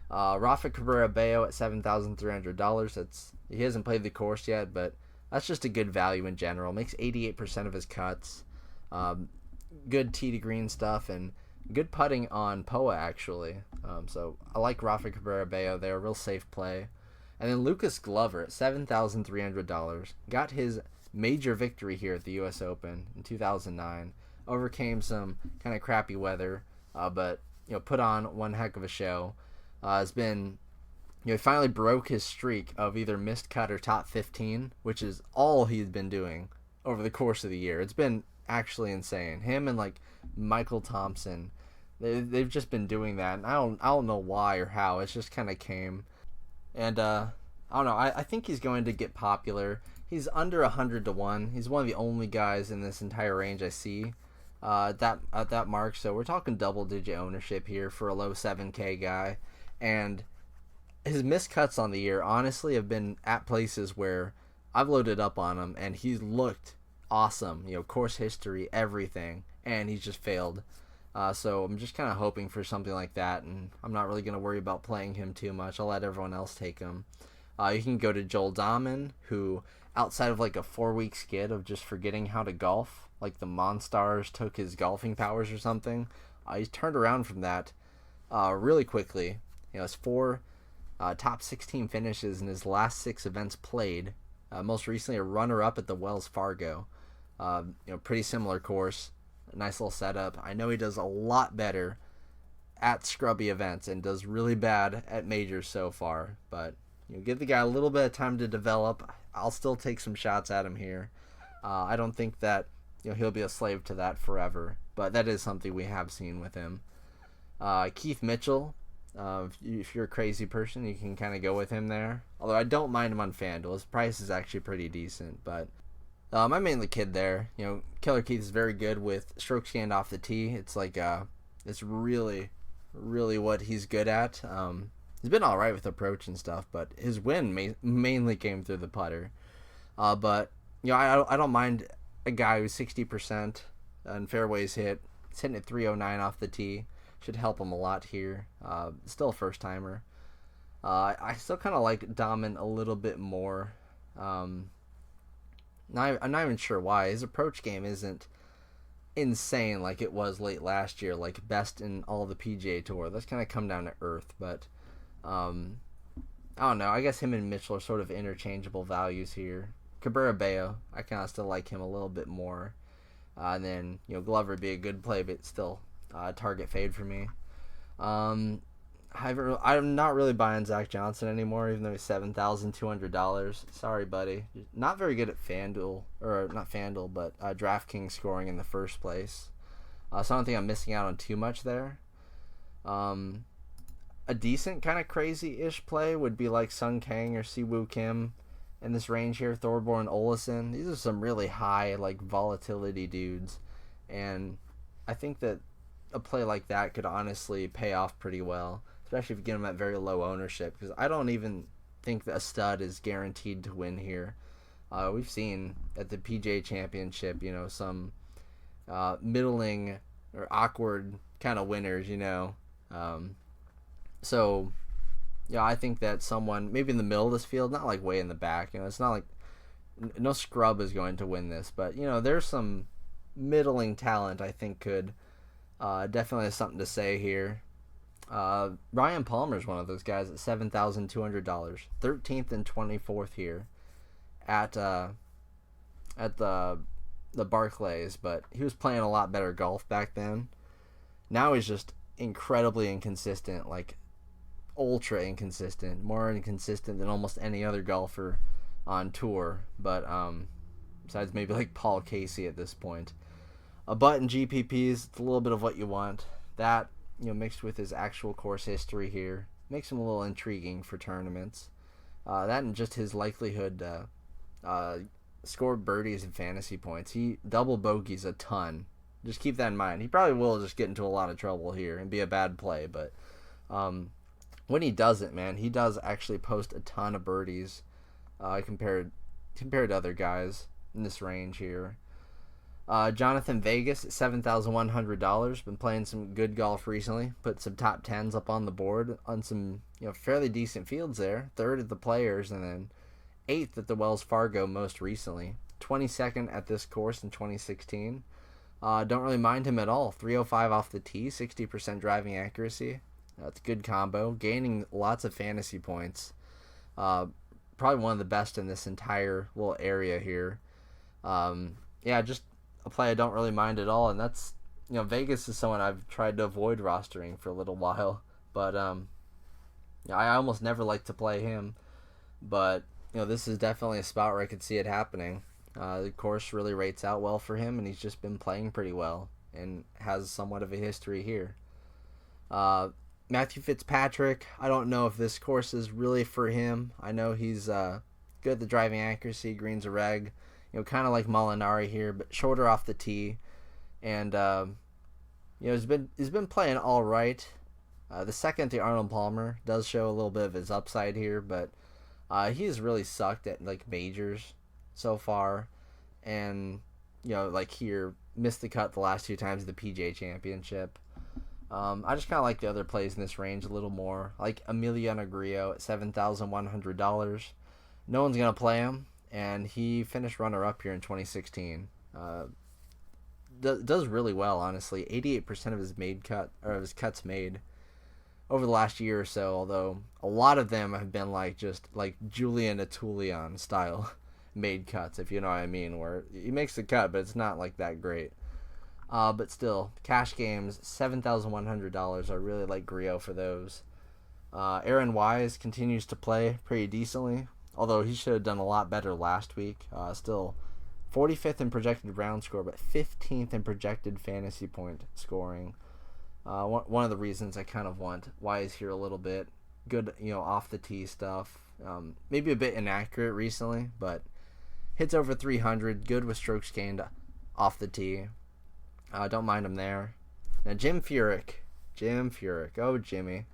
[SPEAKER 1] Rafa Cabrera Bello at $7,300. He hasn't played the course yet, but that's just a good value in general. Makes 88% of his cuts. Good tee to green stuff and good putting on POA actually. So I like Rafa Cabrera Bello there, real safe play. And then Lucas Glover at $7,300 got his major victory here at the U.S. Open in 2009. Overcame some kind of crappy weather, but put on one heck of a show. Has been, he finally broke his streak of either missed cut or top 15, which is all he's been doing over the course of the year. It's been actually insane. Him and like Michael Thompson, they've just been doing that, and I don't know why or how. It's just kind of came, and I don't know. I think he's going to get popular. He's under 100-1. He's one of the only guys in this entire range I see at that mark. So we're talking double-digit ownership here for a low 7K guy. And his missed cuts on the year, honestly, have been at places where I've loaded up on him, and he's looked awesome. Course history, everything, and he's just failed. So I'm just kind of hoping for something like that, and I'm not really going to worry about playing him too much. I'll let everyone else take him. You can go to Joel Dahman, who, outside of like a 4-week skid of just forgetting how to golf, like the Monstars took his golfing powers or something, he's turned around from that. really quickly. His 4 top 16 finishes in his last 6 events played. Most recently, a runner-up at the Wells Fargo. Pretty similar course. Nice little setup. I know he does a lot better at scrubby events and does really bad at majors so far. But give the guy a little bit of time to develop. I'll still take some shots at him here. I don't think that he'll be a slave to that forever, but that is something we have seen with him. Keith Mitchell, if you're a crazy person, you can kind of go with him there. Although I don't mind him on FanDuel. His price is actually pretty decent, but I mean the kid there. Killer Keith is very good with strokes gained off the tee. It's like it's really, really what he's good at. He's been all right with approach and stuff, but his win mainly came through the putter. But I don't mind a guy who's 60% on fairways hit. He's hitting at 309 off the tee. Should help him a lot here. Still a first timer. I still kind of like Dahmen a little bit more. I'm not even sure why. His approach game isn't insane like it was late last year, like best in all the PGA Tour. That's kind of come down to earth, but I don't know. I guess him and Mitchell are sort of interchangeable values here. Cabrera Bello, I kind of still like him a little bit more. And then Glover would be a good play, but still target fade for me. I'm not really buying Zach Johnson anymore, even though he's $7,200. Sorry, buddy. Not very good at FanDuel, or not FanDuel, but DraftKings scoring in the first place. So I don't think I'm missing out on too much there. A decent kind of crazy-ish play would be like Sung Kang or Siwoo Kim in this range here. Thorborn Olesen. These are some really high like volatility dudes, and I think that a play like that could honestly pay off pretty well, especially if you get them at very low ownership, because I don't even think that a stud is guaranteed to win here. We've seen at the PGA Championship, some middling or awkward kind of winners, So, I think that someone maybe in the middle of this field, not like way in the back, it's not like no scrub is going to win this, but there's some middling talent I think could definitely have something to say here. Ryan Palmer is one of those guys at $7,200, 13th and 24th here at the Barclays, but he was playing a lot better golf back then. Now he's just incredibly inconsistent, like ultra inconsistent, more inconsistent than almost any other golfer on tour, but besides maybe like Paul Casey at this point. A button GPPs, it's a little bit of what you want. That, mixed with his actual course history here, makes him a little intriguing for tournaments. That and just his likelihood to score birdies and fantasy points. He double bogeys a ton. Just keep that in mind. He probably will just get into a lot of trouble here and be a bad play, but when he doesn't, man, he does actually post a ton of birdies compared to other guys in this range here. Jonathan Vegas at $7,100. Been playing some good golf recently. Put some top 10s up on the board on some fairly decent fields there. 3rd at the Players and then 8th at the Wells Fargo most recently. 22nd at this course in 2016. Don't really mind him at all. 305 off the tee, 60% driving accuracy. That's a good combo. Gaining lots of fantasy points. Probably one of the best in this entire little area here. Just a play I don't really mind at all, and that's Vegas is someone I've tried to avoid rostering for a little while, but I almost never like to play him, but this is definitely a spot where I could see it happening. The course really rates out well for him, and he's just been playing pretty well and has somewhat of a history here. Matthew Fitzpatrick, I don't know if this course is really for him. I know he's good at the driving accuracy, greens a reg, kind of like Molinari here, but shorter off the tee, and he's been playing all right. The second, the Arnold Palmer, does show a little bit of his upside here, but he has really sucked at like majors so far, and like here missed the cut the last 2 times of the PGA Championship. I just kind of like the other plays in this range a little more, like Emiliano Grillo at $7,100. No one's gonna play him, and he finished runner-up here in 2016. Does really well, honestly. 88% of his cuts made. over the last year or so, although a lot of them have been like just like Julian Atulian style made cuts, if you know what I mean, where he makes the cut, but it's not like that great. But still, cash games, $7,100. I really like Griot for those. Aaron Wise continues to play pretty decently, although he should have done a lot better last week. Still 45th in projected round score, but 15th in projected fantasy point scoring. One of the reasons I kind of want Wise here a little bit. Good, off the tee stuff. Maybe a bit inaccurate recently, but hits over 300. Good with strokes gained off the tee. Don't mind him there. Now Jim Furyk. Oh, Jimmy.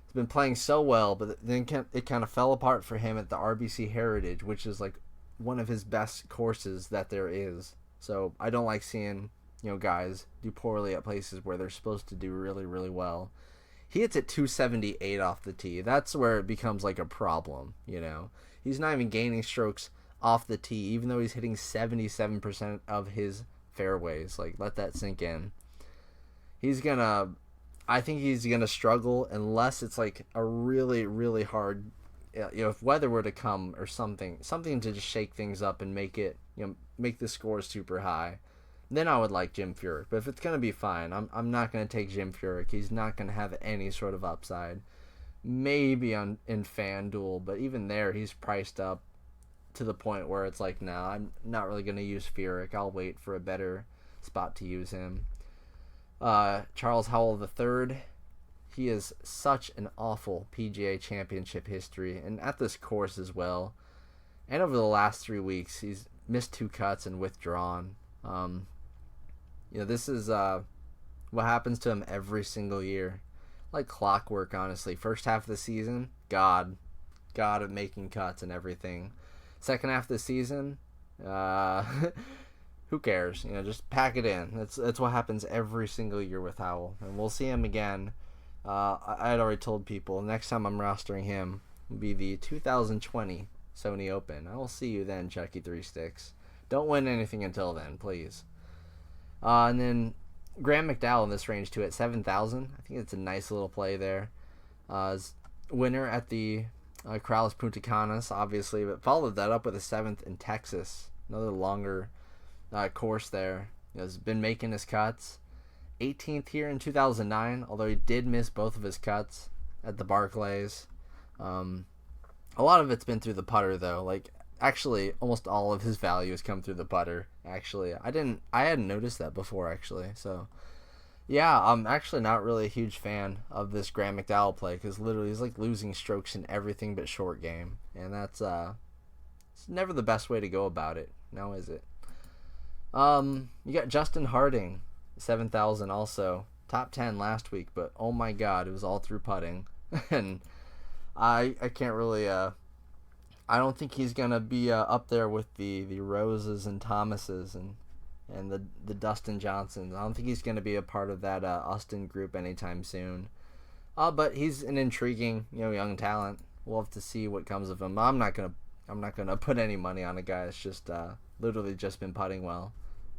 [SPEAKER 1] He's been playing so well, but then it kind of fell apart for him at the RBC Heritage, which is like one of his best courses that there is. So I don't like seeing, guys do poorly at places where they're supposed to do really, really well. He hits at 278 off the tee. That's where it becomes like a problem, He's not even gaining strokes off the tee, even though he's hitting 77% of his fairways. Like, let that sink in. I think he's gonna struggle unless it's like a really, really hard, if weather were to come or something to just shake things up and make it, make the score super high. Then I would like Jim Furyk. But if it's gonna be fine, I'm not gonna take Jim Furyk. He's not gonna have any sort of upside. Maybe in FanDuel, but even there, he's priced up to the point where it's like, no, I'm not really going to use Furyk. I'll wait for a better spot to use him. Charles Howell III, he is such an awful PGA Championship history, and at this course as well. And over the last 3 weeks, he's missed 2 cuts and withdrawn. This is what happens to him every single year. Like clockwork, honestly. First half of the season, God at making cuts and everything. Second half of the season, who cares? Just pack it in. That's what happens every single year with Howell, and we'll see him again. I had already told people next time I'm rostering him will be the 2020 Sony Open. I will see you then, Chucky 3 Sticks. Don't win anything until then, please. And then Graham McDowell in this range too at 7,000. I think it's a nice little play there. Winner at the Corrales Punta Canas, obviously, but followed that up with a 7th in Texas. Another longer course there. He's been making his cuts. 18th here in 2009, although he did miss both of his cuts at the Barclays. A lot of it's been through the putter, though. Like, actually, almost all of his value has come through the putter, actually. I hadn't noticed that before, actually, so... Yeah, I'm actually not really a huge fan of this Graham McDowell play because literally he's like losing strokes in everything but short game, and that's it's never the best way to go about it. Now is it? You got Justin Harding, 7,000 also, top 10 last week, but oh my God, it was all through putting, and I can't really I don't think he's gonna be up there with the Roses and Thomases and the Dustin Johnsons. I don't think he's going to be a part of that Austin group anytime soon. But he's an intriguing, young talent. We'll have to see what comes of him. I'm not gonna put any money on a guy that's just literally just been putting well.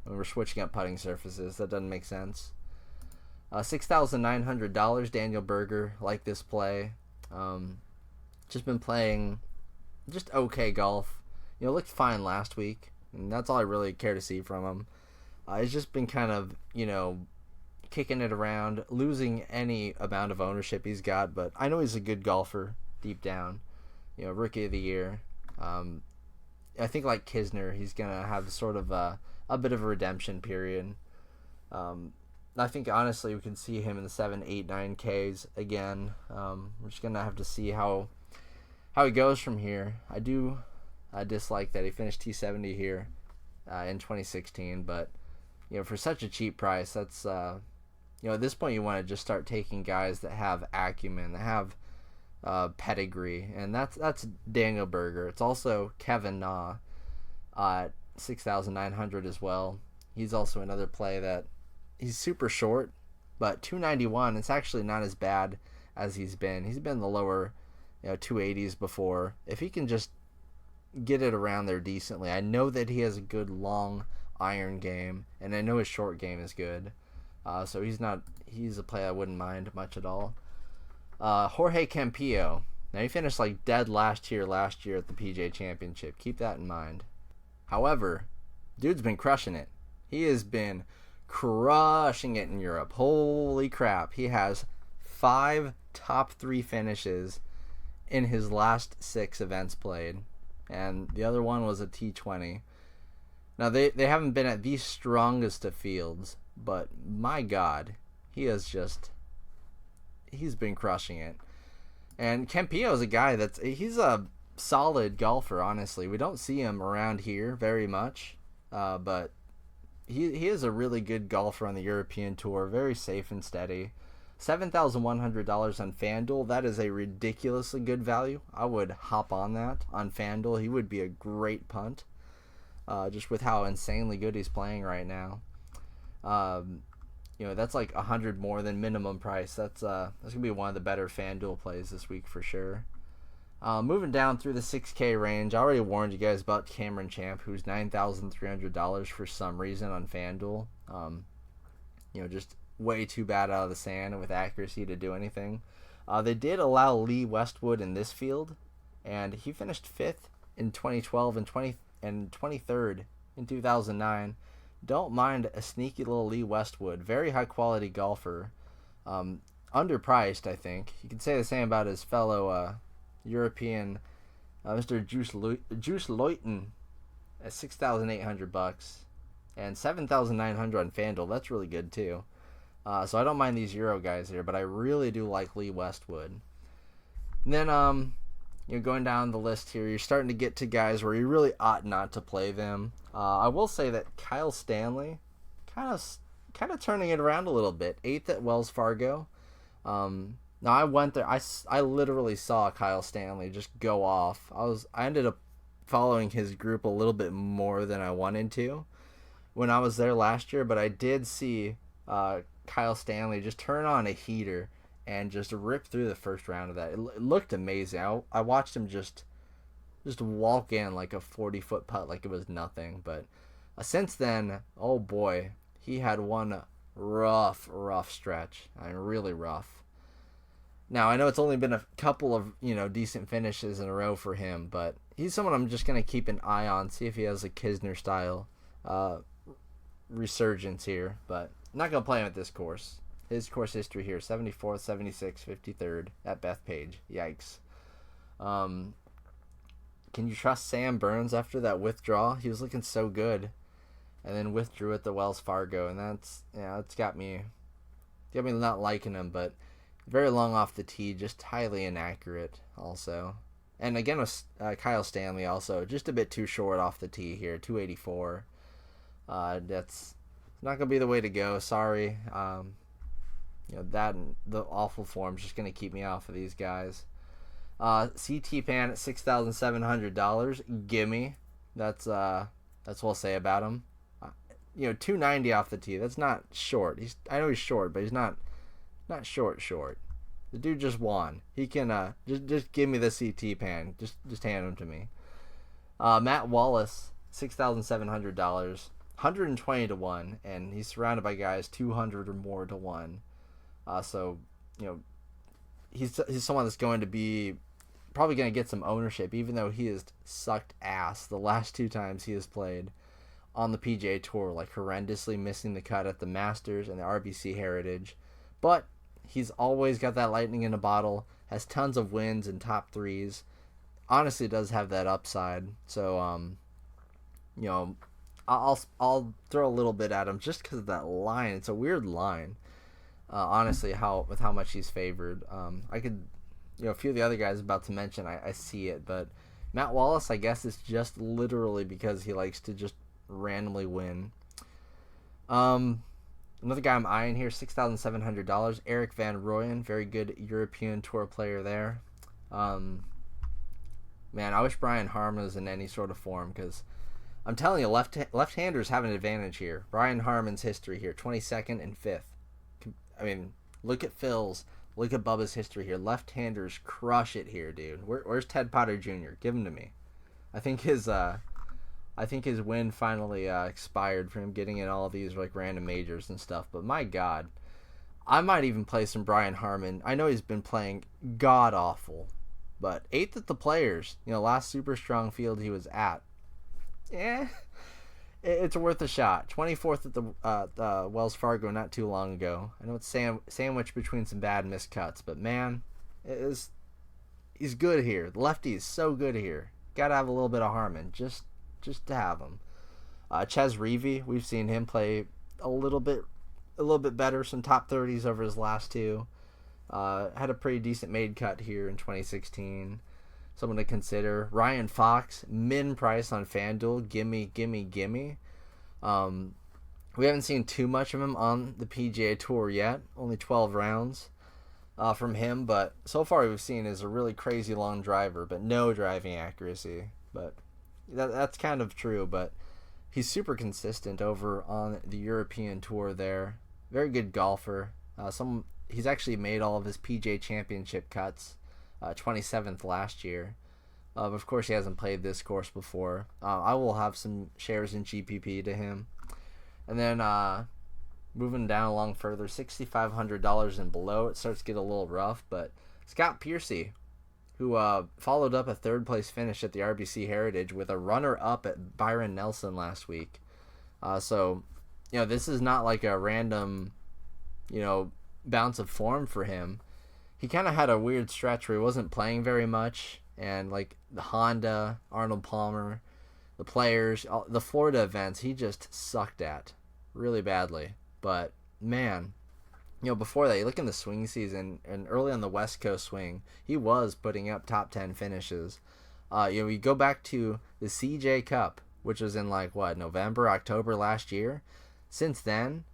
[SPEAKER 1] When we're switching up putting surfaces, that doesn't make sense. $6,900. Daniel Berger, like this play. Just been playing just okay golf. Looked fine last week, and that's all I really care to see from him. He's just been kind of, kicking it around, losing any amount of ownership he's got, but I know he's a good golfer deep down. Rookie of the year. I think like Kisner, he's going to have sort of a bit of a redemption period. I think, honestly, we can see him in the 7, 8, 9Ks again. We're just going to have to see how he goes from here. I dislike that he finished T70 here in 2016, but for such a cheap price, that's at this point you want to just start taking guys that have acumen, that have pedigree, and that's Daniel Berger. It's also Kevin Na at 6,900 as well. He's also another play that he's super short, but 291. It's actually not as bad as he's been. He's been in the lower 280s before. If he can just get it around there decently. I know that he has a good long iron game, and I know his short game is good. So he's a play I wouldn't mind much at all. Jorge Campillo. Now, he finished like dead last year at the PGA Championship. Keep that in mind. However, dude's been crushing it. He has been crushing it in Europe. Holy crap. He has 5 top 3 finishes in his last 6 events played. And the other one was a T20. Now, they haven't been at the strongest of fields, but my God, he's been crushing it. And Campillo is a guy he's a solid golfer, honestly. We don't see him around here very much, but he is a really good golfer on the European Tour, very safe and steady. $7,100 on FanDuel, that is a ridiculously good value. I would hop on that on FanDuel. He would be a great punt, just with how insanely good he's playing right now. That's like 100 more than minimum price. That's gonna be one of the better FanDuel plays this week for sure. Moving down through the 6K range, I already warned you guys about Cameron Champ, who's $9,300 for some reason on FanDuel. Just way too bad out of the sand with accuracy to do anything. They did allow Lee Westwood in this field, and he finished 5th in 2012 and 23rd in 2009. Don't mind a sneaky little Lee Westwood. Very high quality golfer. Underpriced, I think. You could say the same about his fellow European, Mr. Juice Luyten at $6,800 and $7,900 on FanDuel. That's really good too. So I don't mind these Euro guys here, but I really do like Lee Westwood. And then going down the list here, you're starting to get to guys where you really ought not to play them. I will say that Kyle Stanley, kind of turning it around a little bit. 8th at Wells Fargo. Now I went there. I literally saw Kyle Stanley just go off. I ended up following his group a little bit more than I wanted to when I was there last year, but I did see Kyle Stanley just turn on a heater and just rip through the first round of that. It looked amazing. I watched him just walk in like a 40-foot putt like it was nothing. But since then, oh boy, he had one rough stretch. I mean, really rough. Now, I know it's only been a couple of, decent finishes in a row for him, but he's someone I'm just going to keep an eye on, see if he has a Kisner-style resurgence here. But I'm not going to play him at this course. His course history here, 74th, 76th, 53rd at Bethpage. Yikes. Can you trust Sam Burns after that withdrawal? He was looking so good, and then withdrew at the Wells Fargo, and it's got me not liking him, but very long off the tee, just highly inaccurate also. And again with Kyle Stanley also, just a bit too short off the tee here, 284. That's not going to be the way to go, sorry. That and the awful form's just going to keep me off of these guys. CT Pan at $6,700. Gimme. That's what I'll say about him. 290 off the tee. That's not short. I know he's short, but he's not short. The dude just won. He can just give me the CT Pan. Just hand him to me. Matt Wallace, $6,700. 120 to 1, and he's surrounded by guys 200 or more to 1. So he's someone that's going to be probably going to get some ownership, even though he has sucked ass the last 2 times he has played on the PGA Tour, like horrendously missing the cut at the Masters and the RBC Heritage. But he's always got that lightning in a bottle, has tons of wins and top 3s. Honestly does have that upside. So I'll throw a little bit at him just because of that line. It's a weird line. Honestly, how much he's favored. I could, a few of the other guys about to mention, I see it, but Matt Wallace, I guess, is just literally because he likes to just randomly win. Another guy I'm eyeing here, $6,700. Eric Van Rooyen, very good European Tour player there. Man, I wish Brian Harman was in any sort of form, because I'm telling you, left-handers have an advantage here. Brian Harman's history here, 22nd and 5th. I mean, look at Phil's, look at Bubba's history here. Left-handers crush it here, dude. Where's Ted Potter Jr.? Give him to me. I think his win finally expired for him getting in all these like random majors and stuff. But my God, I might even play some Brian Harman. I know he's been playing god awful, but 8th at the Players. Last super strong field he was at. Yeah, it's worth a shot. 24th at the Wells Fargo not too long ago. I know it's sandwiched between some bad miscuts, but man, he's good here. The lefty is so good here. Got to have a little bit of Harman just to have him. Ches Reavie, we've seen him play a little bit better, some top 30s over his last two. Had a pretty decent made cut here in 2016. Someone to consider. Ryan Fox, min price on FanDuel. Gimme. We haven't seen too much of him on the PGA Tour yet. Only 12 rounds from him, but so far we've seen is a really crazy long driver, but no driving accuracy. But that's kind of true, but he's super consistent over on the European Tour there. Very good golfer. He's actually made all of his PGA Championship cuts. 27th last year. Of course, he hasn't played this course before. I will have some shares in GPP to him. And then moving down along further, $6,500 and below, it starts to get a little rough. But Scott Piercy, who followed up a third-place finish at the RBC Heritage with a runner-up at Byron Nelson last week. So, this is not like a random, bounce of form for him. He kind of had a weird stretch where he wasn't playing very much, and like the Honda, Arnold Palmer, the Players, the Florida events, he just sucked at really badly. But man, before that, you look in the swing season and early on the West Coast swing, he was putting up top 10 finishes. We go back to the CJ Cup, which was in November, October last year. Since then,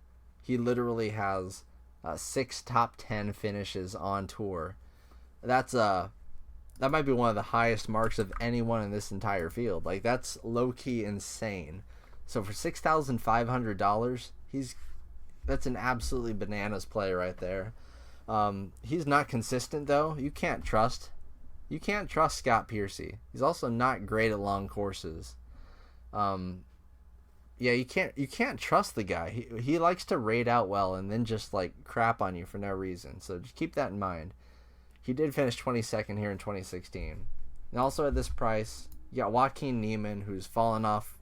[SPEAKER 1] he literally has 6 top 10 finishes on tour. That might be one of the highest marks of anyone in this entire field. That's low-key insane. So for $6,500, that's an absolutely bananas play right there. He's not consistent though. You can't trust Scott Piercy. He's also not great at long courses. Yeah, you can't trust the guy. He likes to raid out well and then just crap on you for no reason. So just keep that in mind. He did finish 22nd here in 2016. And also at this price, you got Joaquin Niemann, who's fallen off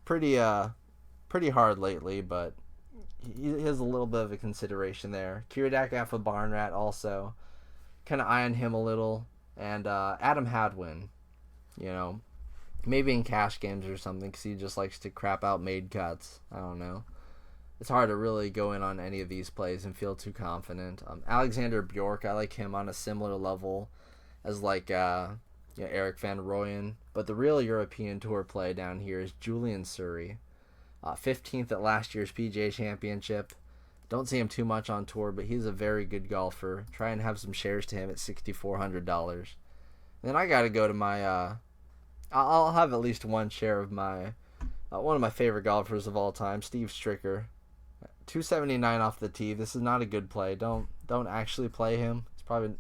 [SPEAKER 1] pretty hard lately, but he has a little bit of a consideration there. Kiradach Alpha Barnrat also kind of eyeing him a little, and Adam Hadwin, maybe in cash games or something, because he just likes to crap out made cuts. I don't know. It's hard to really go in on any of these plays and feel too confident. Alexander Bjork, I like him on a similar level as Eric Van Rooyen. But the real European Tour play down here is Julian Surrey. 15th at last year's PGA Championship. Don't see him too much on tour, but he's a very good golfer. Try and have some shares to him at $6,400. Then I got to go to my... I'll have at least one share of my one of my favorite golfers of all time, Steve Stricker. 279 off the tee. This is not a good play. Don't actually play him. It's probably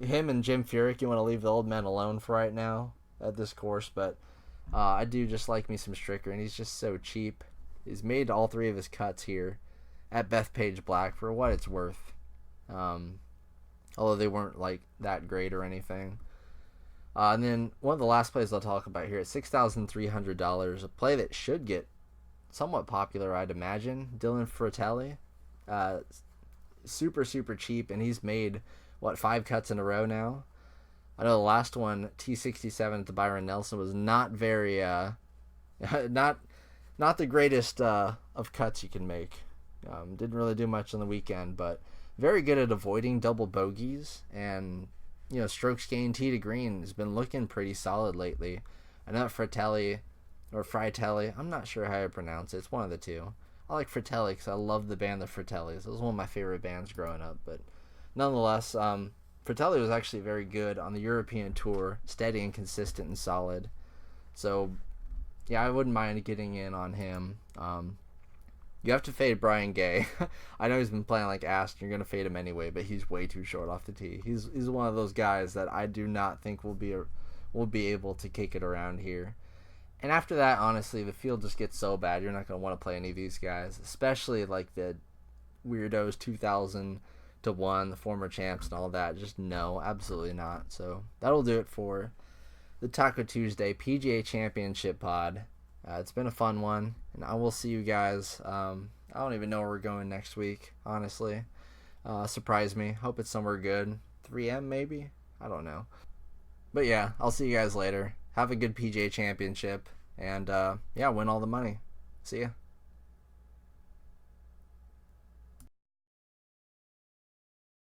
[SPEAKER 1] him and Jim Furyk. You want to leave the old man alone for right now at this course, but I do just like me some Stricker, and he's just so cheap. He's made all 3 of his cuts here at Bethpage Black for what it's worth. Although they weren't that great or anything. And then one of the last plays I'll talk about here at $6,300, a play that should get somewhat popular, I'd imagine. Dylan Fratelli, super cheap, and he's made 5 cuts in a row now. I know the last one, T67 at the Byron Nelson, was not very not the greatest of cuts you can make. Didn't really do much on the weekend, but very good at avoiding double bogeys, and strokes gained tee to green has been looking pretty solid lately. I know Fratelli, I'm not sure how to pronounce it. It's one of the two. I like Fratelli because I love the band the Fratellis. It was one of my favorite bands growing up. But nonetheless, Fratelli was actually very good on the European Tour, steady and consistent and solid. So, yeah, I wouldn't mind getting in on him. You have to fade Brian Gay. I know he's been playing like ass, and you're going to fade him anyway, but he's way too short off the tee. He's one of those guys that I do not think will be able to kick it around here. And after that, honestly, the field just gets so bad, you're not going to want to play any of these guys, especially the weirdos 2,000 to 1, the former champs and all that. Just no, absolutely not. So that'll do it for the Taco Tuesday PGA Championship pod. It's been a fun one, and I will see you guys. I don't even know where we're going next week, honestly. Surprise me. Hope it's somewhere good. 3M maybe? I don't know. But yeah, I'll see you guys later. Have a good PGA Championship, and win all the money. See ya.